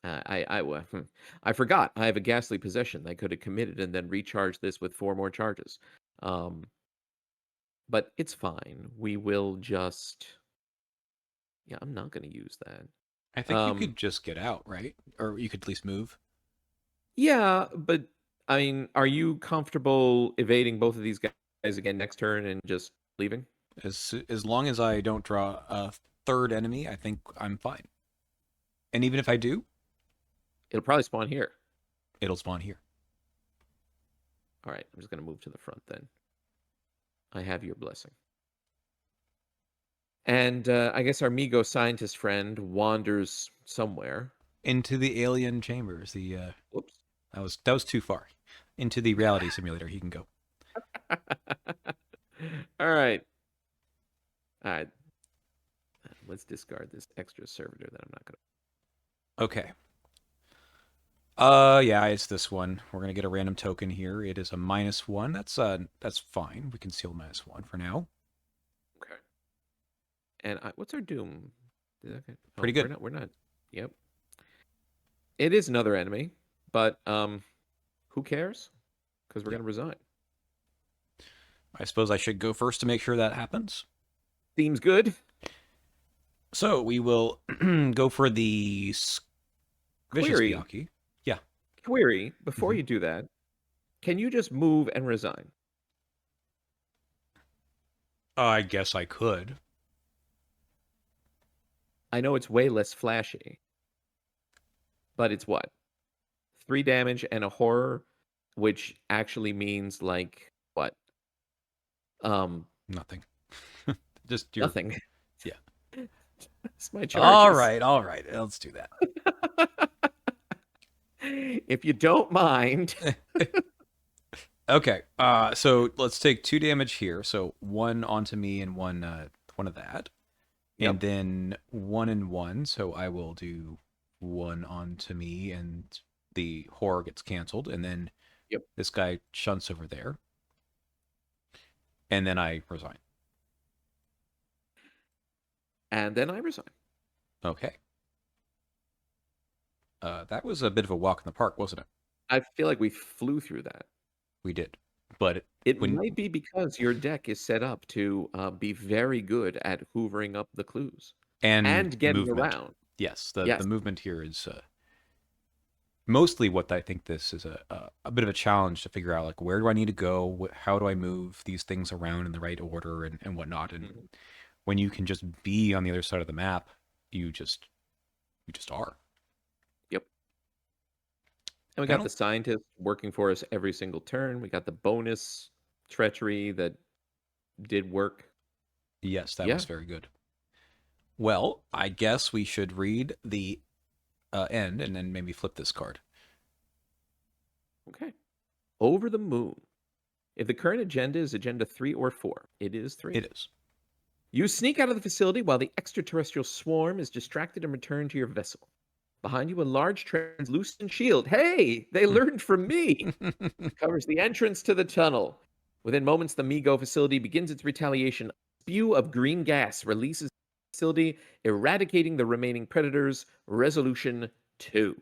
I forgot. I have a ghastly possession. I could have committed and then recharged this with 4 more charges. Um, but it's fine. We will just. Yeah, I'm not going to use that. I think you could just get out, right? Or you could at least move. Yeah, but I mean, are you comfortable evading both of these guys again next turn and just leaving? As long as I don't draw a third enemy, I think I'm fine. And even if I do, It'll probably spawn here. it'll spawn here. All right, I'm just going to move to the front then. I have your blessing. And I guess our Migo scientist friend wanders somewhere. Into the alien chambers. Whoops. That was too far. Into the reality simulator he can go. All right. All right. Let's discard this extra servitor that I'm not going to. Okay. Yeah, it's this one. We're gonna get a random token here. It is a -1. That's fine. We can seal -1 for now. Okay. And what's our doom? Pretty good. We're not. Yep. It is another enemy, but who cares? Because we're Yeah. going to resign. I suppose I should go first to make sure that happens. Seems good. So we will go for the vicious Query. Byaku. Query. Before Mhm. you do that, can you just move and resign? I guess I could. I know it's way less flashy, but it's what? 3 damage and a horror, which actually means like what? Nothing. Just your. Nothing. Yeah. It's my All charges. right. Let's do that. If you don't mind. Okay. So let's take 2 damage here. So 1 onto me and one of that. Yep. And then 1 and 1. So I will do 1 onto me and the horror gets canceled. And then Yep. this guy shunts over there. And then I resign. And then I resign. Okay. That was a bit of a walk in the park, wasn't it? I feel like we flew through that. We did. But It when might be because your deck is set up to be very good at hoovering up the clues and getting movement. around. Yes, Yes. the movement here is mostly what I think this is a bit of a challenge to figure out, like, where do I need to go? How do I move these things around in the right order and whatnot? And Mhm. when you can just be on the other side of the map, you just are. Yep. And we I got don't- the scientist working for us every single turn. We got the bonus treachery that did work. Yes, that Yeah. was very good. Well, I guess we should read the end and then maybe flip this card. Okay. Over the Moon. If the current agenda is agenda 3 or 4, it is 3. It is. You sneak out of the facility while the extraterrestrial swarm is distracted and return to your vessel. Behind you, a large translucent shield. Hey, they learned from me. Covers the entrance to the tunnel. Within moments, the MiGo facility begins its retaliation. A spew of green gas releases the facility, eradicating the remaining predators. Resolution 2.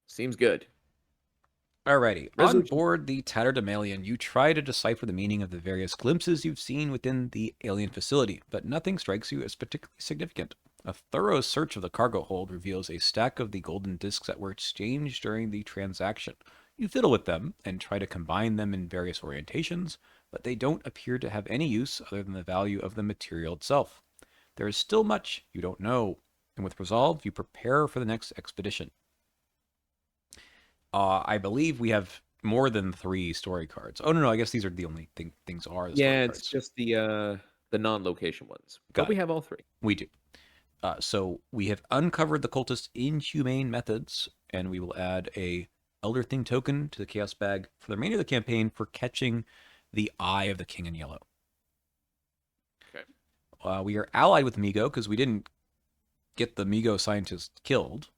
Seems good. Alrighty. On Resolution. board the Tatterdemalion, you try to decipher the meaning of the various glimpses you've seen within the alien facility, but nothing strikes you as particularly significant. A thorough search of the cargo hold reveals a stack of the golden discs that were exchanged during the transaction. You fiddle with them and try to combine them in various orientations, but they don't appear to have any use other than the value of the material itself. There is still much you don't know, and with resolve, you prepare for the next expedition. I believe we have more than 3 story cards. Oh no, I guess these are the only things are the story Yeah, it's cards. just the non-location ones. Got But we it. have all 3. We do. So we have uncovered the cultist's inhumane methods, and we will add a Elder Thing token to the Chaos Bag for the remainder of the campaign for catching the Eye of the King in Yellow. Okay. We are allied with MiGo because we didn't get the MiGo scientist killed,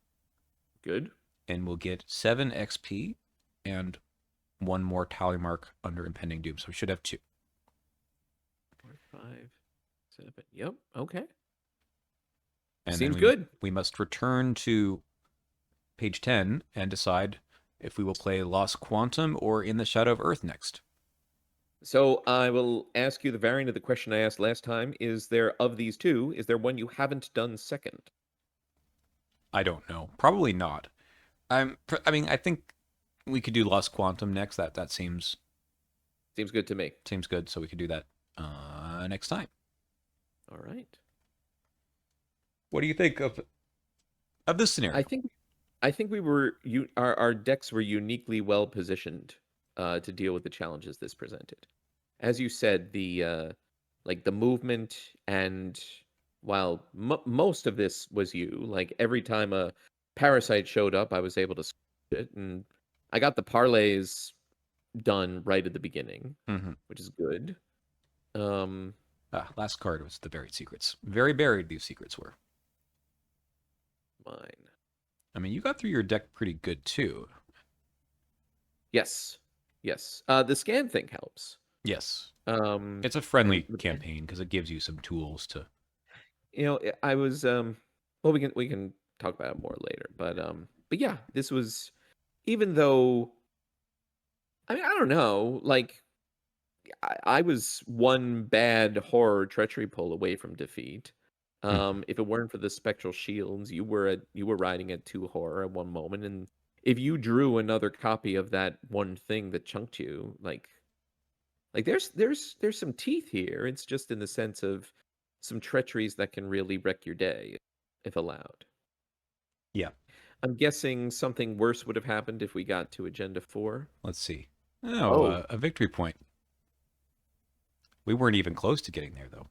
Good. and we'll get 7 XP and 1 more tally mark under impending doom. So we should have 2. 4, 5, 7. Yep. Okay. And Seems then good. we must return to page 10 and decide if we will play Lost Quantum or In the Shadow of Earth next. So I will ask you the variant of the question I asked last time. Is there, of these two, is there one you haven't done second? I don't know. Probably not. I mean, I think we could do Lost Quantum next. That seems Seems good to me. good. So we could do that next time. All right. What do you think of this scenario? I think we were our decks were uniquely well positioned to deal with the challenges this presented. As you said, the like the movement, and while most of this was you, like every time a parasite showed up, I was able to switch it, and I got the parlays done right at the beginning, Mm-hmm. which is good. Last card was the buried secrets. Very buried these secrets were. Mine. I mean, you got through your deck pretty good too. Yes. Yes. The scan thing helps. Yes. Um, It's a friendly and campaign because it gives you some tools to. I was well, we can talk about it more later, but yeah, this was, even though, I mean, I don't know, like I was one bad horror treachery pull away from defeat. If it weren't for the spectral shields, you were riding at 2 horror at one moment, and if you drew another copy of that one thing that chunked you, like there's some teeth here. It's just in the sense of some treacheries that can really wreck your day if allowed. Yeah. I'm guessing something worse would have happened if we got to Agenda 4. Let's see. Oh, Oh. a victory point. We weren't even close to getting there though.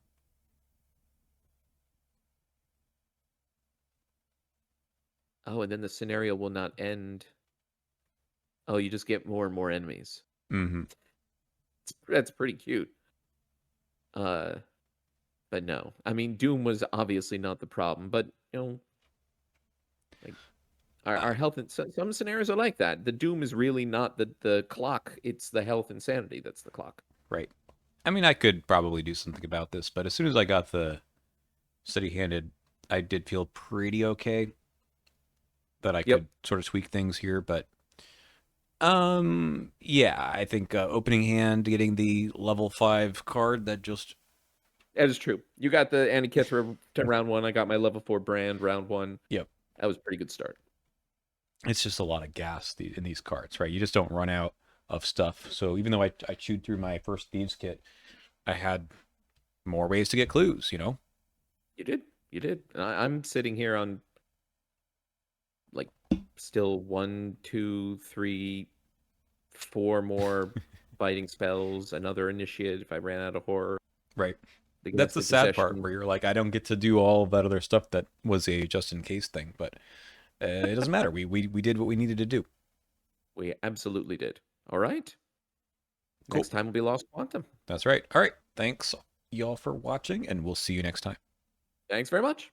Oh, and then the scenario will not end. Oh, you just get more and more enemies. Mm-hmm. That's pretty cute. But no. I mean, Doom was obviously not the problem, but like our health, and some scenarios are like that. The Doom is really not the clock, it's the health and sanity that's the clock. Right. I mean, I could probably do something about this, but as soon as I got the steady-handed, I did feel pretty okay that I Yep. could sort of tweak things here. But yeah, I think opening hand, getting the level 5 card that just That is true. You got the Antikithra to round 1. I got my level 4 brand round 1. Yep. That was a pretty good start. It's just a lot of gas in these cards, right? You just don't run out of stuff. So even though I chewed through my first Thieves kit, I had more ways to get clues, you know? You did. You did. And I'm sitting here on like still 1, 2, 3, 4 more biting spells, another initiate if I ran out of horror. Right. The That's the ghastly sad part possession. where you're like, I don't get to do all of that other stuff that was a just in case thing, but it doesn't matter. We did what we needed to do. We absolutely did. All right. Cool. Next time will be Lost Quantum. That's right. All right. Thanks y'all for watching, and we'll see you next time. Thanks very much.